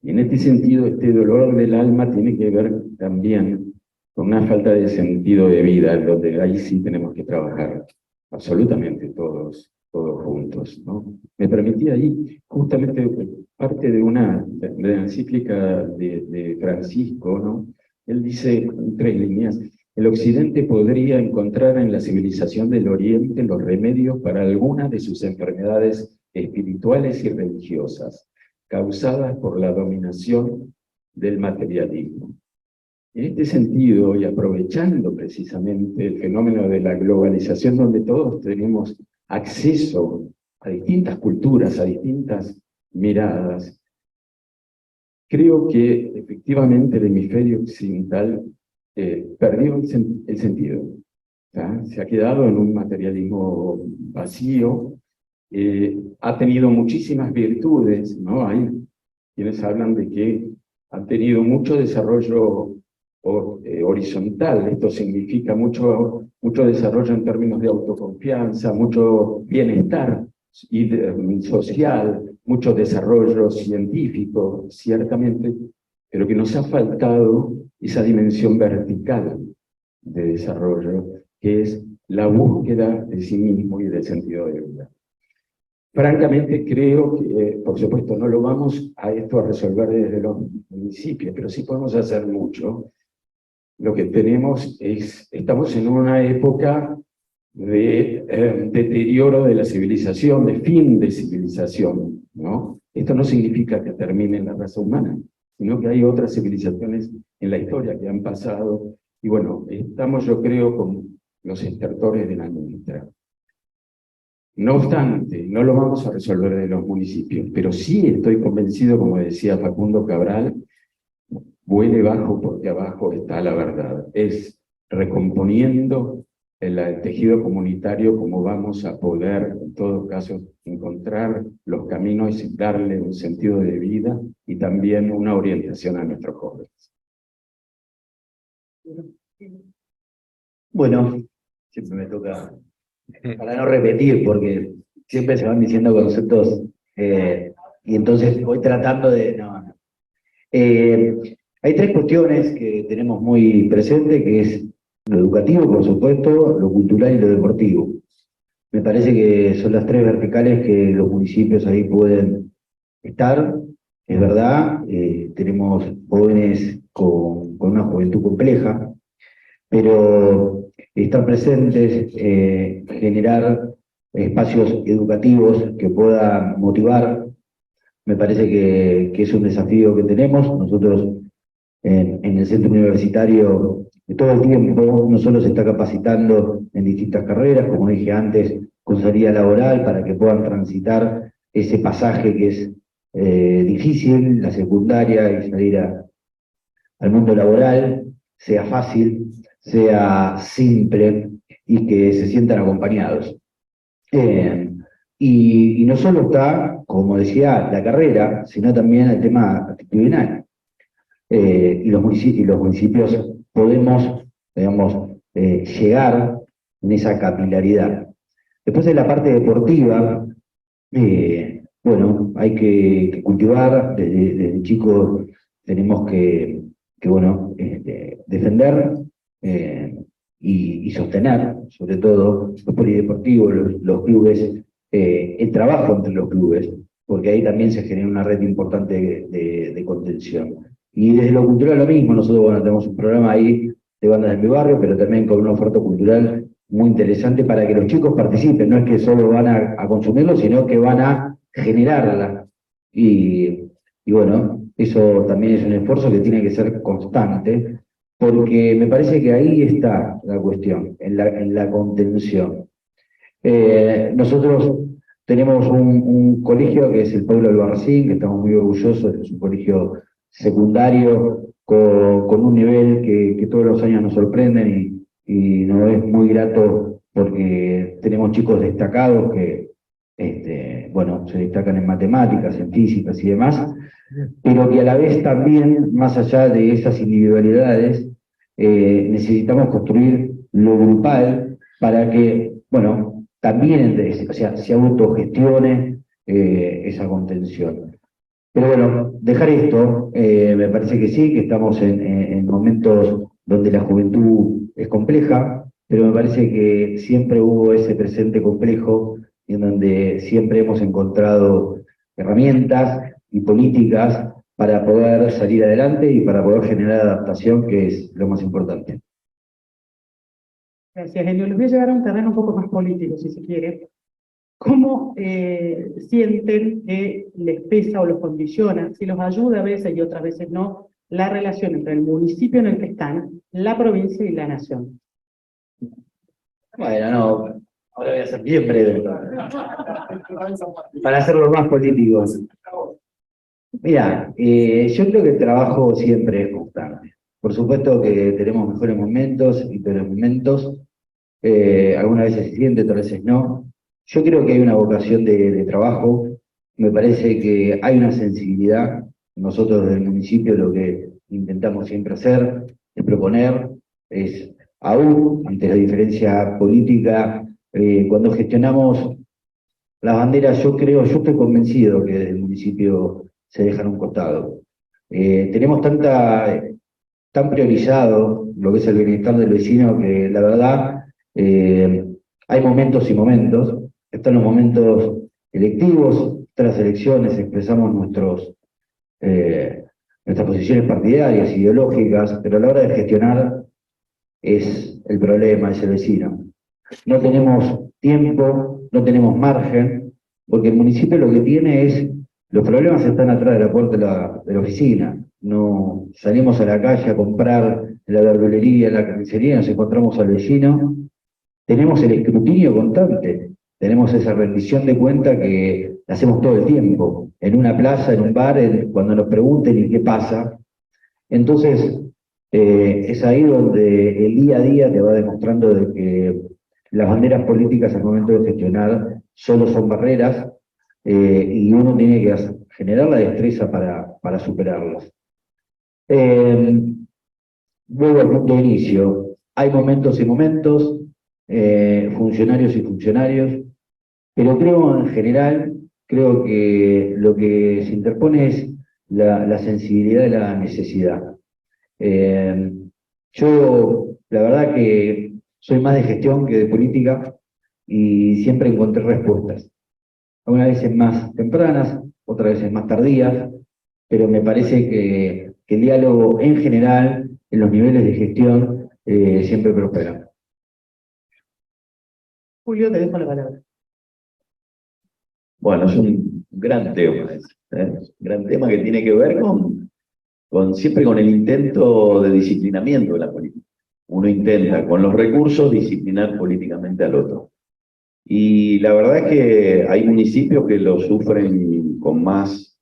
Y en este sentido, este dolor del alma tiene que ver también con una falta de sentido de vida, donde ahí sí tenemos que trabajar absolutamente todos todos juntos, ¿no? Me permití ahí justamente parte de de la encíclica de Francisco, ¿no? Él dice en 3 líneas: el Occidente podría encontrar en la civilización del Oriente los remedios para algunas de sus enfermedades espirituales y religiosas, causadas por la dominación del materialismo. En este sentido, y aprovechando precisamente el fenómeno de la globalización, donde todos tenemos acceso a distintas culturas, a distintas miradas, creo que efectivamente el hemisferio occidental perdió el sentido. ¿Ya? Se ha quedado en un materialismo vacío, ha tenido muchísimas virtudes, ¿no? Hay quienes hablan de que ha tenido mucho desarrollo horizontal. Esto significa mucho desarrollo en términos de autoconfianza, mucho bienestar social, mucho desarrollo científico, ciertamente, pero que nos ha faltado esa dimensión vertical de desarrollo, que es la búsqueda de sí mismo y del sentido de vida. Francamente creo que, por supuesto, no lo vamos a resolver desde los municipios, pero sí podemos hacer mucho. Lo que estamos en una época de deterioro de la civilización, de fin de civilización, ¿no? Esto no significa que termine la raza humana, sino que hay otras civilizaciones en la historia que han pasado, y bueno, estamos, yo creo, con los estertores de la nuestra. No obstante, no lo vamos a resolver de los municipios, pero sí estoy convencido, como decía Facundo Cabral, vuele bajo porque abajo está la verdad. Es recomponiendo el tejido comunitario como vamos a poder, en todo caso, encontrar los caminos y darle un sentido de vida y también una orientación a nuestros jóvenes. Bueno, siempre me toca, para no repetir, porque siempre se van diciendo conceptos, y entonces voy tratando de... No. Hay 3 cuestiones que tenemos muy presente, que es lo educativo, por supuesto, lo cultural y lo deportivo. Me parece que son las 3 verticales que los municipios ahí pueden estar. Es verdad, tenemos jóvenes con una juventud compleja, pero estar presentes, generar espacios educativos que puedan motivar, me parece que es un desafío que tenemos. Nosotros en el centro universitario todo el tiempo no solo se está capacitando en distintas carreras, como dije antes, con salida laboral, para que puedan transitar ese pasaje que es difícil, la secundaria, y salir al mundo laboral, sea fácil, sea simple y que se sientan acompañados. Y no solo está, como decía, la carrera, sino también el tema actitudinal. Y los municipios podemos, digamos, llegar en esa capilaridad. Después de la parte deportiva, bueno, hay que cultivar, desde chicos tenemos que bueno, defender y sostener, sobre todo, los polideportivos, los clubes, el trabajo entre los clubes, porque ahí también se genera una red importante de contención. Y desde lo cultural lo mismo, nosotros bueno, tenemos un programa ahí de bandas de mi barrio, pero también con una oferta cultural muy interesante para que los chicos participen, no es que solo van a consumirlo, sino que van a generarla. Y bueno, eso también es un esfuerzo que tiene que ser constante, porque me parece que ahí está la cuestión, en la contención. Nosotros tenemos un colegio que es el Pueblo Albarracín, que estamos muy orgullosos, es un colegio secundario con un nivel que todos los años nos sorprenden y nos es muy grato porque tenemos chicos destacados que bueno, se destacan en matemáticas, en físicas y demás, pero que a la vez también, más allá de esas individualidades, necesitamos construir lo grupal para que, bueno, también se autogestione esa contención. Pero bueno, dejar esto, me parece que sí, que estamos en momentos donde la juventud es compleja, pero me parece que siempre hubo ese presente complejo y en donde siempre hemos encontrado herramientas y políticas para poder salir adelante y para poder generar adaptación, que es lo más importante. Gracias, Enio. Les voy a llevar a un terreno un poco más político, si se quiere. ¿Cómo sienten que les pesa o los condiciona, si los ayuda a veces y otras veces no, la relación entre el municipio en el que están, la provincia y la nación? Bueno, no, ahora voy a ser bien breve, para hacerlo más políticos. Mira, yo creo que el trabajo siempre es constante. Por supuesto que tenemos mejores momentos y peores momentos. Algunas veces se siente, otras veces no. Yo creo que hay una vocación de trabajo. Me parece que hay una sensibilidad. Nosotros desde el municipio lo que intentamos siempre hacer es proponer, es aún ante la diferencia política, cuando gestionamos las banderas, yo estoy convencido que desde el municipio se dejan a un costado. Tenemos tan priorizado lo que es el bienestar del vecino que la verdad hay momentos y momentos. Están los momentos electivos, están las elecciones, expresamos nuestras posiciones partidarias, ideológicas, pero a la hora de gestionar es el problema, es el vecino. No tenemos tiempo, no tenemos margen, porque el municipio lo que tiene es, los problemas están atrás de la puerta de la oficina. No salimos a la calle a comprar en la verdulería, en la carnicería, nos encontramos al vecino. Tenemos el escrutinio constante, tenemos esa rendición de cuenta que la hacemos todo el tiempo, en una plaza, en un bar, cuando nos pregunten y qué pasa. Entonces, es ahí donde el día a día te va demostrando de que las banderas políticas al momento de gestionar solo son barreras y uno tiene que generar la destreza para superarlas. Vuelvo al punto de inicio. Hay momentos y momentos, funcionarios y funcionarios, pero creo en general, creo que lo que se interpone es la sensibilidad de la necesidad. Yo, la verdad que soy más de gestión que de política y siempre encontré respuestas. Algunas veces más tempranas, otras veces más tardías, pero me parece que el diálogo en general, en los niveles de gestión, siempre prospera. Julio, te dejo la palabra. Bueno, es un gran tema, un gran tema que tiene que ver siempre con el intento de disciplinamiento de la política. Uno intenta con los recursos disciplinar políticamente al otro. Y la verdad es que hay municipios que lo sufren con más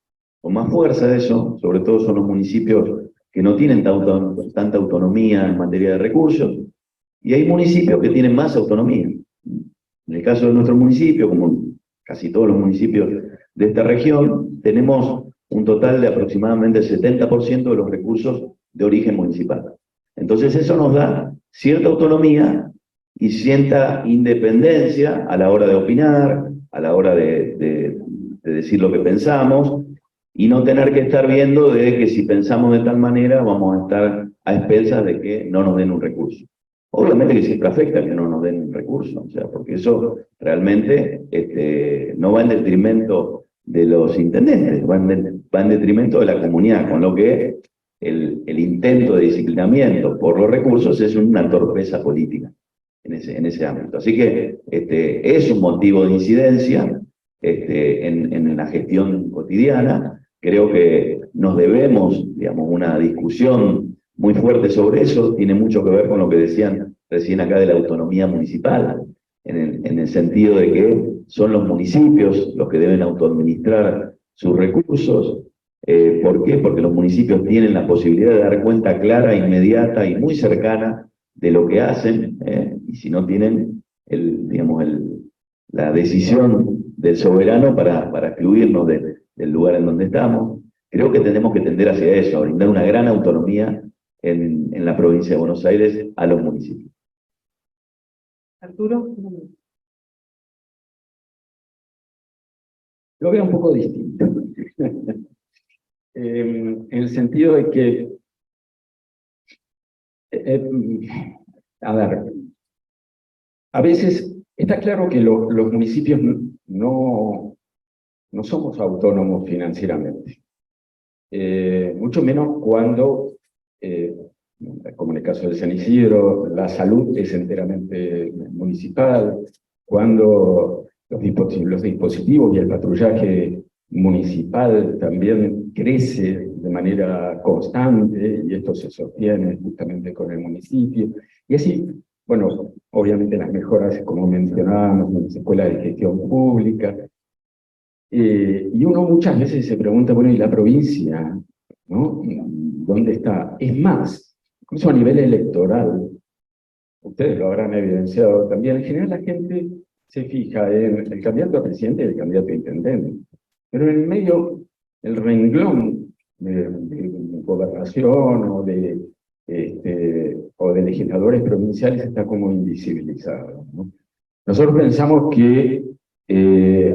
fuerza eso, sobre todo son los municipios que no tienen tanta autonomía en materia de recursos, y hay municipios que tienen más autonomía. En el caso de nuestro municipio, como casi todos los municipios de esta región, tenemos un total de aproximadamente el 70% de los recursos de origen municipal. Entonces eso nos da cierta autonomía y cierta independencia a la hora de opinar, a la hora de decir lo que pensamos, y no tener que estar viendo de que si pensamos de tal manera vamos a estar a expensas de que no nos den un recurso. Obviamente que siempre afecta que no nos den un recurso, o sea, porque eso realmente no va en detrimento de los intendentes, va en detrimento de la comunidad, con lo que el intento de disciplinamiento por los recursos es una torpeza política en ese ámbito. Así que es un motivo de incidencia en la gestión cotidiana. Creo que nos debemos, digamos, una discusión muy fuerte sobre eso. Tiene mucho que ver con lo que decían recién acá de la autonomía municipal, en el sentido de que son los municipios los que deben autoadministrar sus recursos. ¿Por qué? Porque los municipios tienen la posibilidad de dar cuenta clara, inmediata y muy cercana de lo que hacen, y si no tienen la decisión del soberano para excluirnos del lugar en donde estamos. Creo que tenemos que tender hacia eso, a brindar una gran autonomía en la provincia de Buenos Aires a los municipios. Arturo. Lo veo un poco distinto. En el sentido de que, a ver, a veces está claro que los municipios no somos autónomos financieramente. Mucho menos cuando, como en el caso de San Isidro, la salud es enteramente municipal, cuando los dispositivos y el patrullaje municipal también crece de manera constante, y esto se sostiene justamente con el municipio. Y así, bueno, obviamente las mejoras, como mencionábamos, en las escuelas de gestión pública. Y uno muchas veces se pregunta, bueno, ¿y la provincia? ¿No? ¿Dónde está? Es más, incluso a nivel electoral, ustedes lo habrán evidenciado también, en general la gente se fija en el candidato a presidente y el candidato a intendente. Pero en el medio, el renglón de gobernación o de legisladores provinciales está como invisibilizado, ¿no? Nosotros pensamos que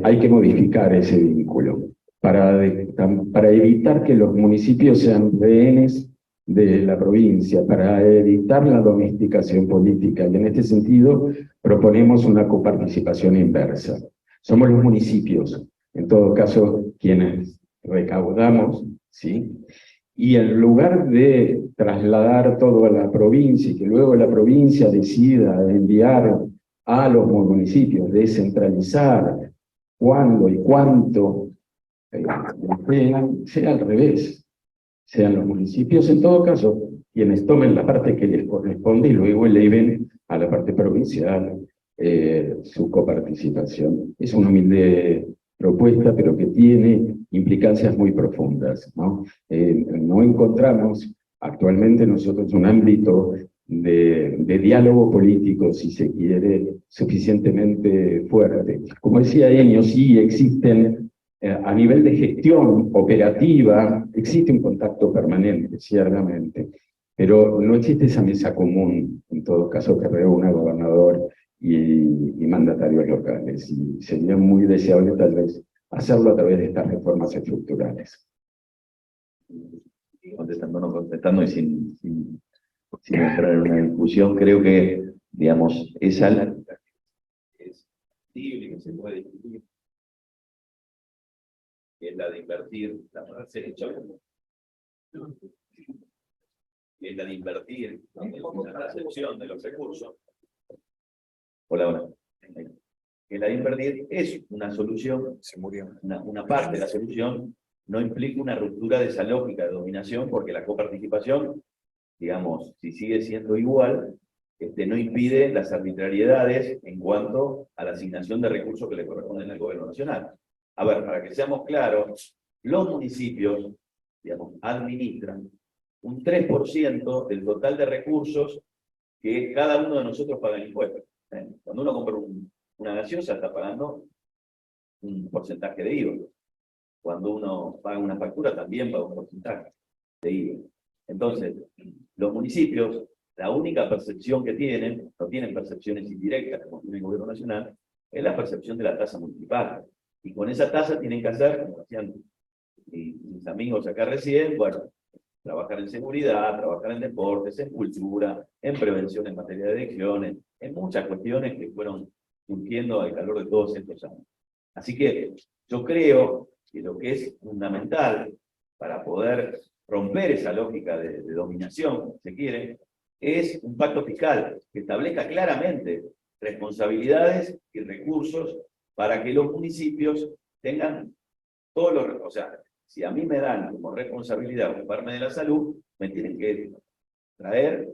hay que modificar ese vínculo para evitar que los municipios sean rehenes de la provincia, para evitar la domesticación política. Y en este sentido proponemos una coparticipación inversa. Somos los municipios, en todo caso, quienes recaudamos, ¿sí? Y en lugar de trasladar todo a la provincia y que luego la provincia decida enviar a los municipios, descentralizar cuándo y cuánto, sea al revés. Sean los municipios, en todo caso, quienes tomen la parte que les corresponde y luego eleven a la parte provincial su coparticipación. Es una humilde propuesta, pero que tiene implicancias muy profundas, ¿no? No encontramos actualmente nosotros un ámbito de diálogo político, si se quiere, suficientemente fuerte. Como decía Enio, sí existen, a nivel de gestión operativa, existe un contacto permanente, ciertamente, pero no existe esa mesa común, en todo caso, que reúna gobernador y mandatarios locales, y sería muy deseable tal vez hacerlo a través de estas reformas estructurales. Contestando y sin entrar en una discusión, creo que, digamos, es algo que se puede discutir, que es la de invertir, es la de invertir en la recepción de los recursos. Hola. Que la de invertir es una solución, una parte de la solución, no implica una ruptura de esa lógica de dominación, porque la coparticipación, digamos, si sigue siendo igual, no impide las arbitrariedades en cuanto a la asignación de recursos que le corresponden al gobierno nacional. A ver, para que seamos claros, los municipios, digamos, administran un 3% del total de recursos que cada uno de nosotros paga en impuestos. Cuando uno compra una gaseosa, está pagando un porcentaje de IVA. Cuando uno paga una factura, también paga un porcentaje de IVA. Entonces, los municipios, la única percepción que tienen, no tienen percepciones indirectas como tiene el gobierno nacional, es la percepción de la tasa municipal. Y con esa tasa tienen que hacer, como hacían mis amigos acá recién, bueno, trabajar en seguridad, trabajar en deportes, en cultura, en prevención en materia de adicciones, en muchas cuestiones que fueron surgiendo al calor de todos estos años. Así que yo creo que lo que es fundamental para poder romper esa lógica de dominación, si se quiere, es un pacto fiscal que establezca claramente responsabilidades y recursos para que los municipios tengan todos los... O sea, si a mí me dan como responsabilidad ocuparme de la salud, me tienen que traer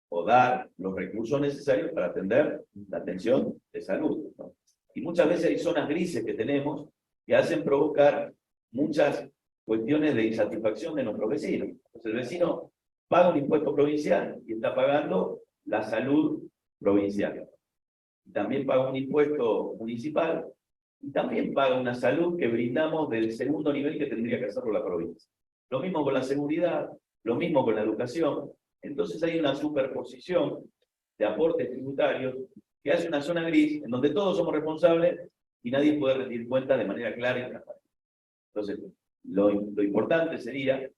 o dar los recursos necesarios para atender la atención de salud, ¿no? Y muchas veces hay zonas grises que tenemos que hacen provocar muchas cuestiones de insatisfacción de nuestros vecinos. Entonces el vecino paga un impuesto provincial y está pagando la salud provincial. También paga un impuesto municipal y también paga una salud que brindamos del segundo nivel que tendría que hacerlo la provincia. Lo mismo con la seguridad, lo mismo con la educación. Entonces hay una superposición de aportes tributarios que hace una zona gris en donde todos somos responsables y nadie puede rendir cuentas de manera clara y transparente. Entonces, lo importante sería,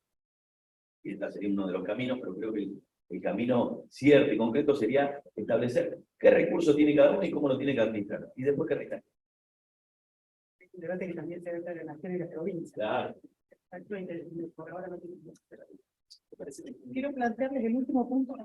y este sería uno de los caminos, pero creo que el camino cierto y concreto sería establecer qué recursos tiene cada uno y cómo lo tiene que administrar. Y después que recae. Un debate que también se debe entre la nación y la provincia. Claro. Por ahora no tiene- Quiero plantearles el último punto.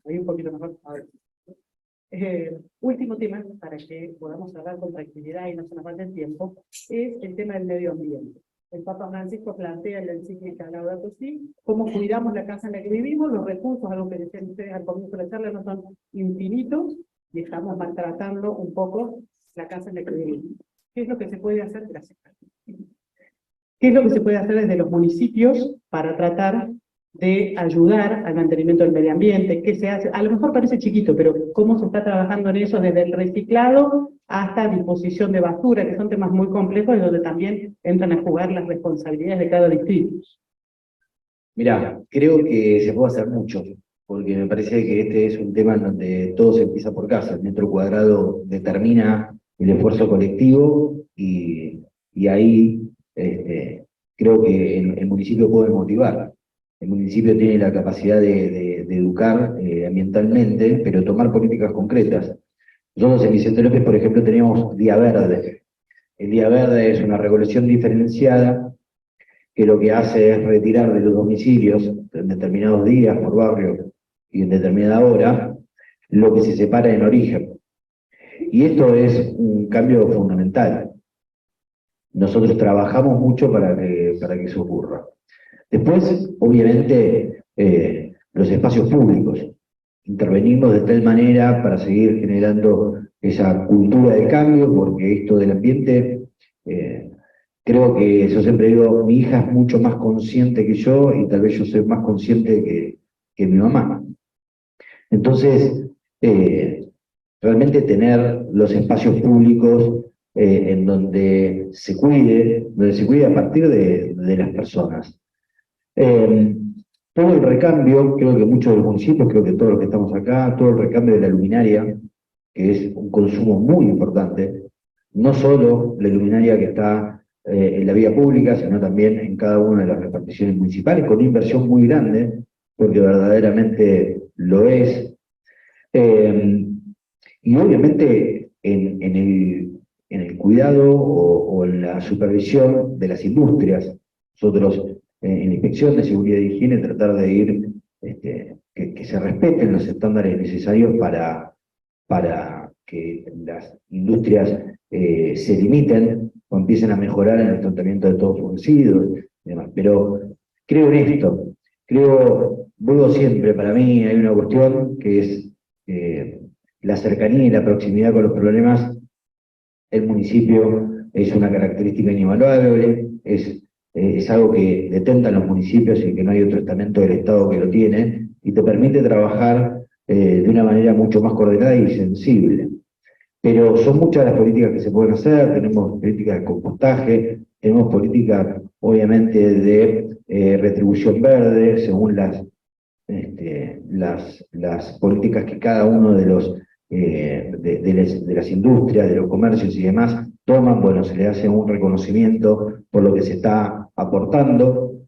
Ahí un poquito mejor. A ver. Último tema, para que podamos hablar con tranquilidad y no se nos vaya el tiempo, es el tema del medio ambiente. El Papa Francisco plantea en la encíclica Laudato Si cómo cuidamos la casa en la que vivimos, los recursos, algo que decían ustedes al comienzo de la charla, no son infinitos y estamos maltratando un poco la casa en la que vivimos. ¿Qué es lo que se puede hacer? Gracias. ¿Qué es lo que se puede hacer desde los municipios para tratar de ayudar al mantenimiento del medio ambiente? ¿Qué se hace? A lo mejor parece chiquito, pero ¿cómo se está trabajando en eso desde el reciclado hasta disposición de basura, que son temas muy complejos y donde también entran a jugar las responsabilidades de cada distrito? Mirá, creo que se puede hacer mucho, porque me parece que este es un tema en donde todo se empieza por casa. El metro cuadrado determina el esfuerzo colectivo y ahí creo que el municipio puede motivar. El municipio tiene la capacidad de educar ambientalmente, pero tomar políticas concretas. Nosotros en Vicente López, por ejemplo, tenemos Día Verde. El Día Verde es una recolección diferenciada que lo que hace es retirar de los domicilios en determinados días por barrio y en determinada hora lo que se separa en origen. Y esto es un cambio fundamental. Nosotros trabajamos mucho para que eso ocurra. Después, obviamente, los espacios públicos. Intervenimos de tal manera para seguir generando esa cultura de cambio, porque esto del ambiente, creo que yo siempre digo, mi hija es mucho más consciente que yo y tal vez yo soy más consciente que mi mamá. Entonces, realmente tener los espacios públicos en donde se cuide a partir de las personas. Todo el recambio, creo que muchos de los municipios, creo que todos los que estamos acá, todo el recambio de la luminaria, que es un consumo muy importante, no solo la luminaria que está en la vía pública, sino también en cada una de las reparticiones municipales, con una inversión muy grande, porque verdaderamente lo es. Y obviamente en el cuidado o en la supervisión de las industrias. Nosotros en la inspección de seguridad y higiene tratar de ir, que se respeten los estándares necesarios para que las industrias se limiten o empiecen a mejorar en el tratamiento de todos sus residuos y demás. Pero creo en esto, vuelvo siempre, para mí hay una cuestión que es la cercanía y la proximidad con los problemas. El municipio es una característica invaluable, es algo que detentan los municipios y que no hay otro estamento del Estado que lo tiene, y te permite trabajar de una manera mucho más coordinada y sensible. Pero son muchas las políticas que se pueden hacer, tenemos políticas de compostaje, tenemos políticas obviamente de retribución verde, según las políticas que cada uno de los de las industrias, de los comercios y demás toman. Bueno, se le hace un reconocimiento por lo que se está aportando.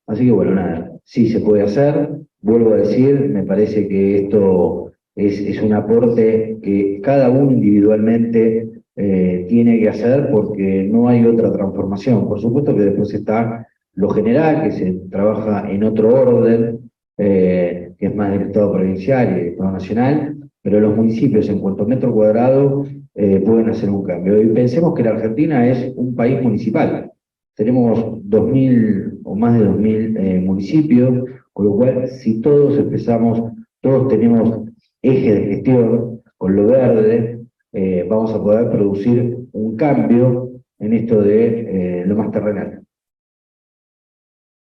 Así que bueno, nada, sí se puede hacer. Vuelvo a decir, me parece que esto es un aporte que cada uno individualmente tiene que hacer, porque no hay otra transformación. Por supuesto que después está lo general, que se trabaja en otro orden, que es más del Estado provincial y del Estado nacional, pero los municipios en cuanto a metro cuadrado pueden hacer un cambio. Y pensemos que la Argentina es un país municipal. Tenemos 2.000 o más de 2.000 municipios, con lo cual si todos empezamos, todos tenemos eje de gestión con lo verde, vamos a poder producir un cambio en esto de lo más terrenal.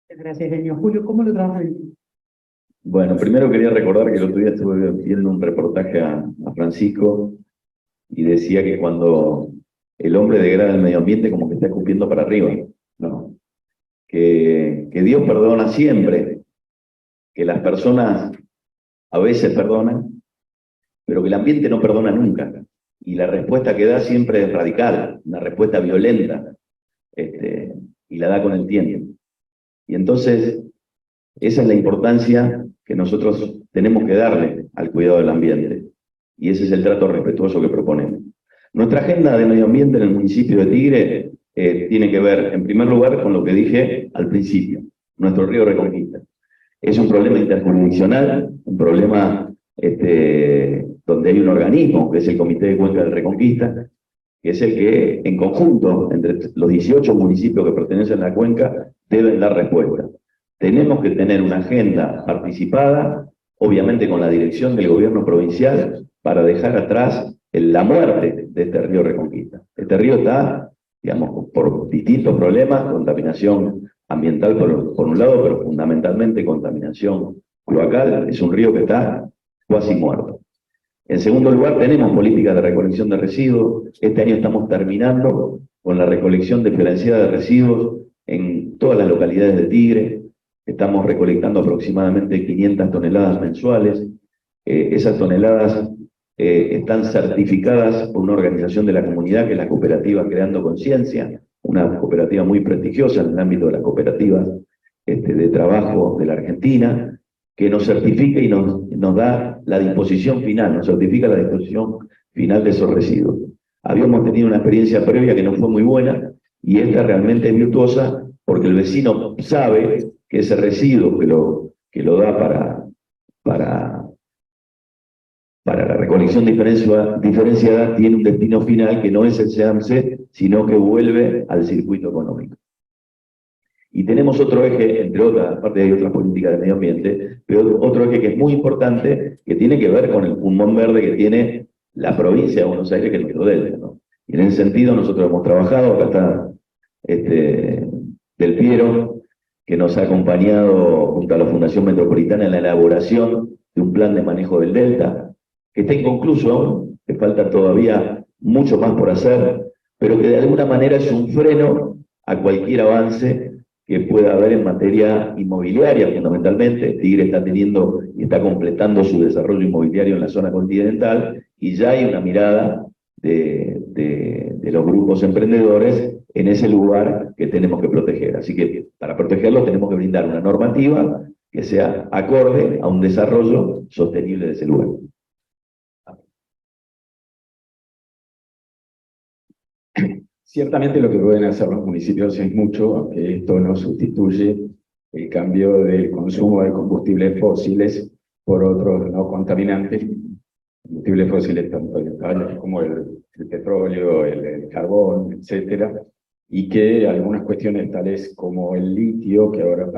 Gracias, Genio. Julio, ¿cómo lo trabajan? Bueno, primero quería recordar que el otro día estuve viendo un reportaje a Francisco y decía que cuando el hombre degrada el medio ambiente como que está escupiendo para arriba, ¿no? Que Dios perdona siempre, que las personas a veces perdonan, pero que el ambiente no perdona nunca. Y la respuesta que da siempre es radical, una respuesta violenta, y la da con el tiempo. Y entonces, esa es la importancia que nosotros tenemos que darle al cuidado del ambiente. Y ese es el trato respetuoso que proponemos. Nuestra agenda de medio ambiente en el municipio de Tigre tiene que ver, en primer lugar, con lo que dije al principio, nuestro río Reconquista. Es un problema interjurisdiccional, un problema donde hay un organismo, que es el Comité de Cuenca del Reconquista, que es el que, en conjunto, entre los 18 municipios que pertenecen a la cuenca, deben dar respuesta. Tenemos que tener una agenda participada, obviamente con la dirección del gobierno provincial, para dejar atrás la muerte de este río Reconquista. Este río está, digamos, por distintos problemas, contaminación ambiental por un lado, pero fundamentalmente contaminación cloacal, es un río que está casi muerto. En segundo lugar, tenemos políticas de recolección de residuos. Este año estamos terminando con la recolección diferenciada de residuos en todas las localidades de Tigre. Estamos recolectando aproximadamente 500 toneladas mensuales. Esas toneladas están certificadas por una organización de la comunidad, que es la cooperativa Creando Conciencia, una cooperativa muy prestigiosa en el ámbito de las cooperativas de trabajo de la Argentina, que nos certifica y nos da la disposición final, nos certifica la disposición final de esos residuos. Habíamos tenido una experiencia previa que no fue muy buena, y esta realmente es virtuosa, porque el vecino sabe que ese residuo que lo da para la recolección diferenciada tiene un destino final que no es el SEAMSE, sino que vuelve al circuito económico. Y tenemos otro eje, entre otras, aparte hay otras políticas de medio ambiente, pero otro eje que es muy importante, que tiene que ver con el pulmón verde que tiene la provincia de Buenos Aires, que es nuestro delta, ¿no? Y en ese sentido nosotros hemos trabajado, acá está Del Piero, que nos ha acompañado junto a la Fundación Metropolitana en la elaboración de un plan de manejo del delta, que está inconcluso aún, que falta todavía mucho más por hacer, pero que de alguna manera es un freno a cualquier avance que pueda haber en materia inmobiliaria, fundamentalmente. Tigre está teniendo y está completando su desarrollo inmobiliario en la zona continental, y ya hay una mirada de los grupos emprendedores en ese lugar que tenemos que proteger. Así que para protegerlo tenemos que brindar una normativa que sea acorde a un desarrollo sostenible de ese lugar. Ciertamente lo que pueden hacer los municipios es mucho, aunque esto no sustituye el cambio del consumo de combustibles fósiles por otros no contaminantes, combustibles fósiles tanto como el petróleo, el carbón, etcétera, y que algunas cuestiones tales como el litio, que ahora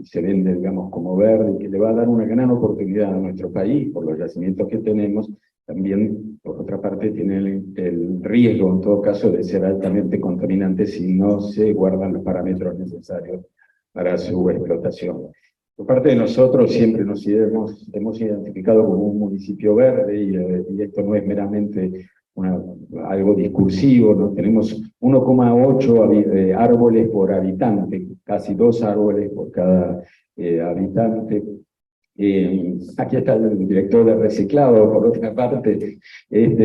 se vende, digamos, como verde, y que le va a dar una gran oportunidad a nuestro país por los yacimientos que tenemos, también, por otra parte, tiene el riesgo, en todo caso, de ser altamente contaminante si no se guardan los parámetros necesarios para su explotación. Por parte de nosotros, siempre nos hemos identificado como un municipio verde, y esto no es meramente algo discursivo, ¿no? Tenemos 1,8 árboles por habitante, casi 2 árboles por cada habitante. Aquí está el director de reciclado, por otra parte,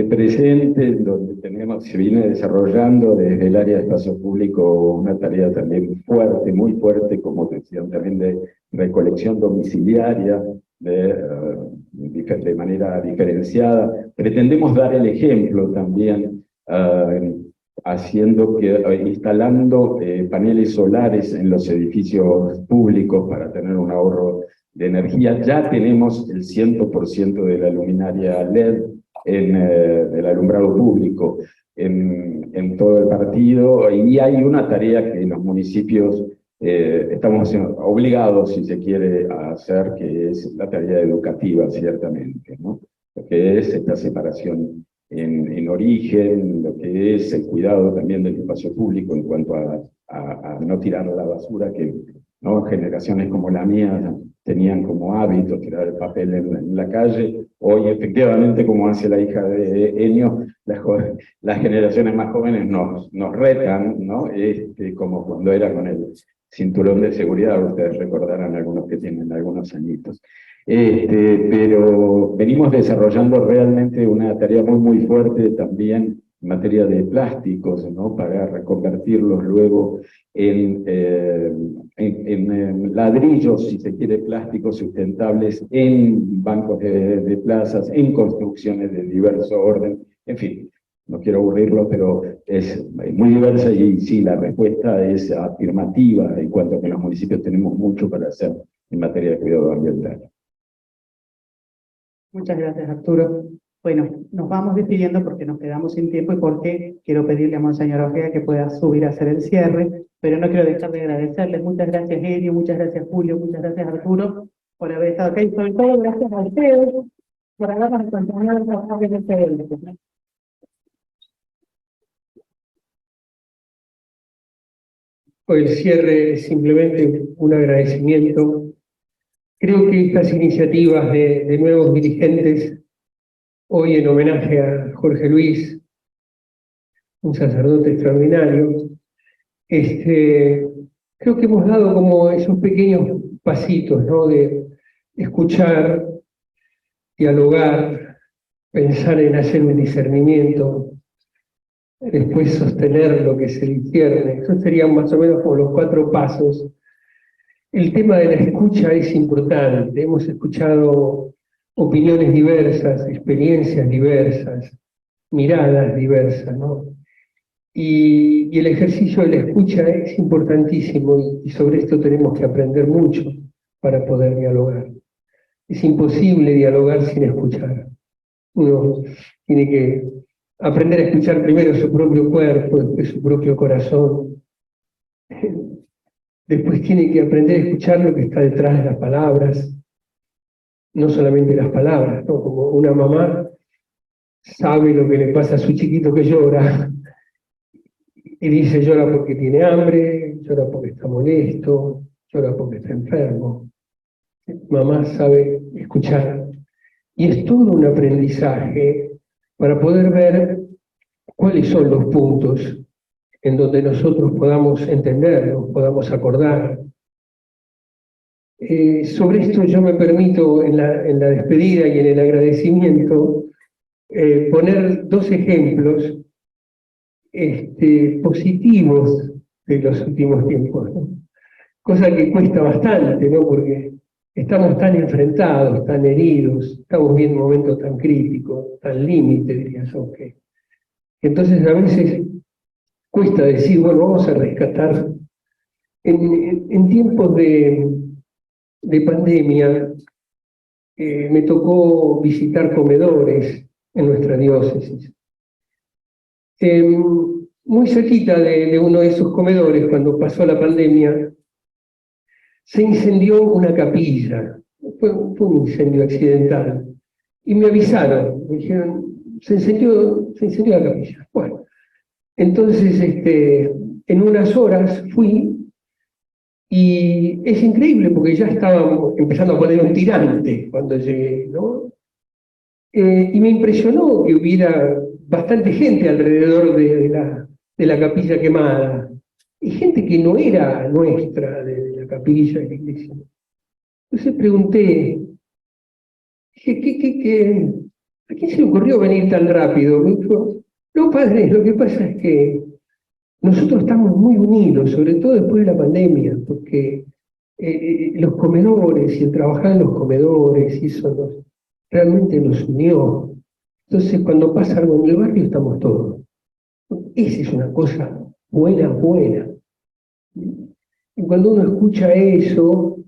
presente, donde se viene desarrollando desde el área de espacio público una tarea también fuerte, muy fuerte, como decían, también de recolección domiciliaria, de manera diferenciada. Pretendemos dar el ejemplo también, instalando paneles solares en los edificios públicos para tener un ahorro de energía. Ya tenemos el 100% de la luminaria LED del alumbrado público en todo el partido, y hay una tarea que los municipios estamos obligados, si se quiere, a hacer, que es la tarea educativa, ciertamente, ¿no? Lo que es esta separación en origen, lo que es el cuidado también del espacio público en cuanto a no tirar la basura, que ¿no? Generaciones como la mía tenían como hábito tirar el papel en la calle. Hoy, efectivamente, como hace la hija de Enio, las generaciones más jóvenes nos retan, ¿no? Como cuando era con el cinturón de seguridad, ustedes recordarán algunos que tienen algunos añitos. Pero venimos desarrollando realmente una tarea muy, muy fuerte también materia de plásticos, ¿no? Para reconvertirlos luego en ladrillos, si se quiere, plásticos sustentables, en bancos de plazas, en construcciones de diverso orden, en fin. No quiero aburrirlo, pero es muy diversa y sí, la respuesta es afirmativa en cuanto a que los municipios tenemos mucho para hacer en materia de cuidado ambiental. Muchas gracias, Arturo. Bueno, nos vamos despidiendo porque nos quedamos sin tiempo y porque quiero pedirle a Monseñor Ojea que pueda subir a hacer el cierre, pero no quiero dejar de agradecerles. Muchas gracias, Enio, muchas gracias, Julio, muchas gracias, Arturo, por haber estado acá y sobre todo gracias a ustedes por habernos acompañado en trabajar en este evento. El cierre es simplemente un agradecimiento. Creo que estas iniciativas de nuevos dirigentes, hoy en homenaje a Jorge Luis, un sacerdote extraordinario, creo que hemos dado como esos pequeños pasitos, ¿no? De escuchar, dialogar, pensar en hacer un discernimiento, después sostener lo que se discierne. Esos serían más o menos como los 4 pasos. El tema de la escucha es importante. Hemos escuchado opiniones diversas, experiencias diversas, miradas diversas, ¿no? Y el ejercicio de la escucha es importantísimo y sobre esto tenemos que aprender mucho para poder dialogar. Es imposible dialogar sin escuchar. Uno tiene que aprender a escuchar primero su propio cuerpo, después su propio corazón. Después tiene que aprender a escuchar lo que está detrás de las palabras, no solamente las palabras, ¿no? Como una mamá sabe lo que le pasa a su chiquito que llora, y dice llora porque tiene hambre, llora porque está molesto, llora porque está enfermo. Mamá sabe escuchar. Y es todo un aprendizaje para poder ver cuáles son los puntos en donde nosotros podamos entendernos, podamos acordar. Sobre esto yo me permito en la despedida y en el agradecimiento poner 2 ejemplos positivos de los últimos tiempos, ¿no? Cosa que cuesta bastante, ¿no? Porque estamos tan enfrentados, tan heridos, estamos viendo un momento tan crítico, tan límite, diría yo, que entonces a veces cuesta decir, bueno, vamos a rescatar. En tiempos de pandemia me tocó visitar comedores en nuestra diócesis. Muy cerquita de uno de esos comedores, cuando pasó la pandemia, se incendió una capilla. Fue un incendio accidental. Y me avisaron, me dijeron, se incendió la capilla. Bueno, entonces en unas horas fui, y es increíble porque ya estábamos empezando a poner un tirante cuando llegué, ¿no? Y me impresionó que hubiera bastante gente alrededor de la capilla quemada, y gente que no era nuestra, de la capilla de la iglesia. Entonces pregunté, dije, ¿a quién se le ocurrió venir tan rápido? Me dijo, no, padre, lo que pasa es que nosotros estamos muy unidos, sobre todo después de la pandemia, porque los comedores y el trabajar en los comedores, y eso realmente nos unió. Entonces, cuando pasa algo en el barrio, estamos todos. Esa es una cosa buena, buena. Y cuando uno escucha eso,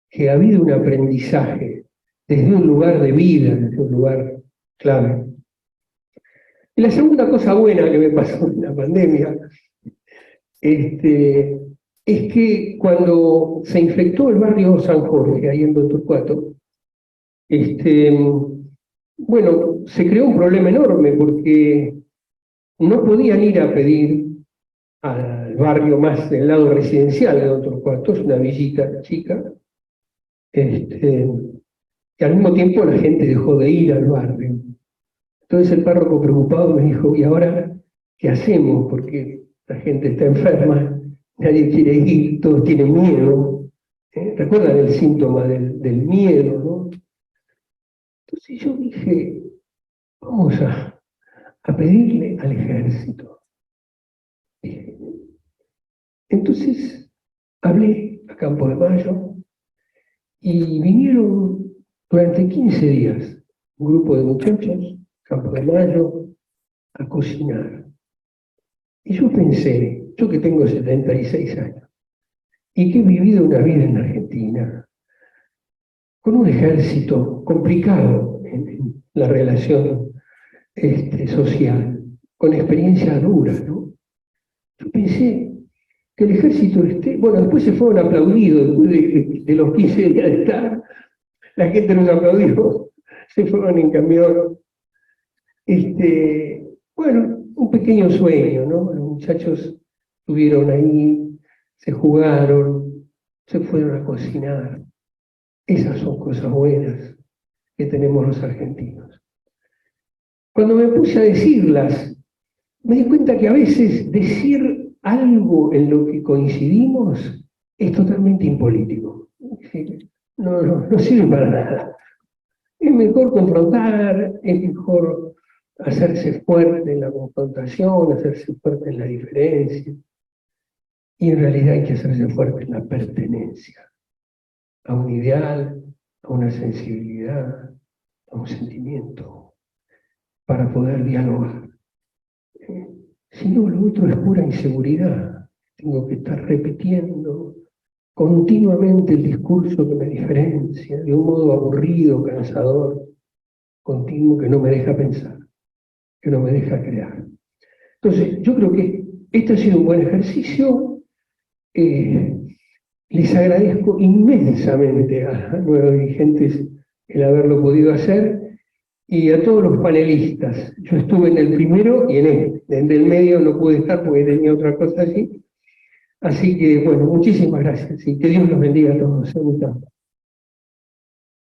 que ha habido un aprendizaje desde un lugar de vida, desde un lugar clave. Y la segunda cosa buena que me pasó en la pandemia es que cuando se infectó el barrio San Jorge, ahí en Don Torcuato, bueno, se creó un problema enorme porque no podían ir a pedir al barrio más del lado residencial de Don Torcuato, es una villita chica, y al mismo tiempo la gente dejó de ir al barrio. Entonces el párroco preocupado me dijo, ¿y ahora qué hacemos? Porque la gente está enferma, nadie quiere ir, todos tienen miedo. ¿Recuerdan el síntoma del miedo, no? Entonces yo dije, vamos a a pedirle al ejército. Entonces hablé a Campo de Mayo y vinieron durante 15 días un grupo de muchachos, Campo de Mayo, a cocinar. Y yo pensé, yo que tengo 76 años, y que he vivido una vida en Argentina, con un ejército complicado en la relación social, con experiencias duras, ¿no? Yo pensé que el ejército bueno, después se fueron aplaudidos, después de los 15 días de estar, la gente nos aplaudió, se fueron en camión. Bueno, un pequeño sueño, ¿no? Los muchachos estuvieron ahí, se jugaron, se fueron a cocinar. Esas son cosas buenas que tenemos los argentinos. Cuando me puse a decirlas, me di cuenta que a veces decir algo en lo que coincidimos es totalmente impolítico. No sirve para nada. Es mejor confrontar, es mejor hacerse fuerte en la confrontación, hacerse fuerte en la diferencia. Y en realidad hay que hacerse fuerte en la pertenencia a un ideal, a una sensibilidad, a un sentimiento, para poder dialogar. Si no, lo otro es pura inseguridad. Tengo que estar repitiendo continuamente el discurso que me diferencia, de un modo aburrido, cansador, continuo, que no me deja pensar, que no me deja crear. Entonces, yo creo que este ha sido un buen ejercicio. Les agradezco inmensamente a los nuevos dirigentes el haberlo podido hacer y a todos los panelistas. Yo estuve en el primero y en este. En el medio no pude estar porque tenía otra cosa así. Así que, bueno, muchísimas gracias y que Dios los bendiga a todos.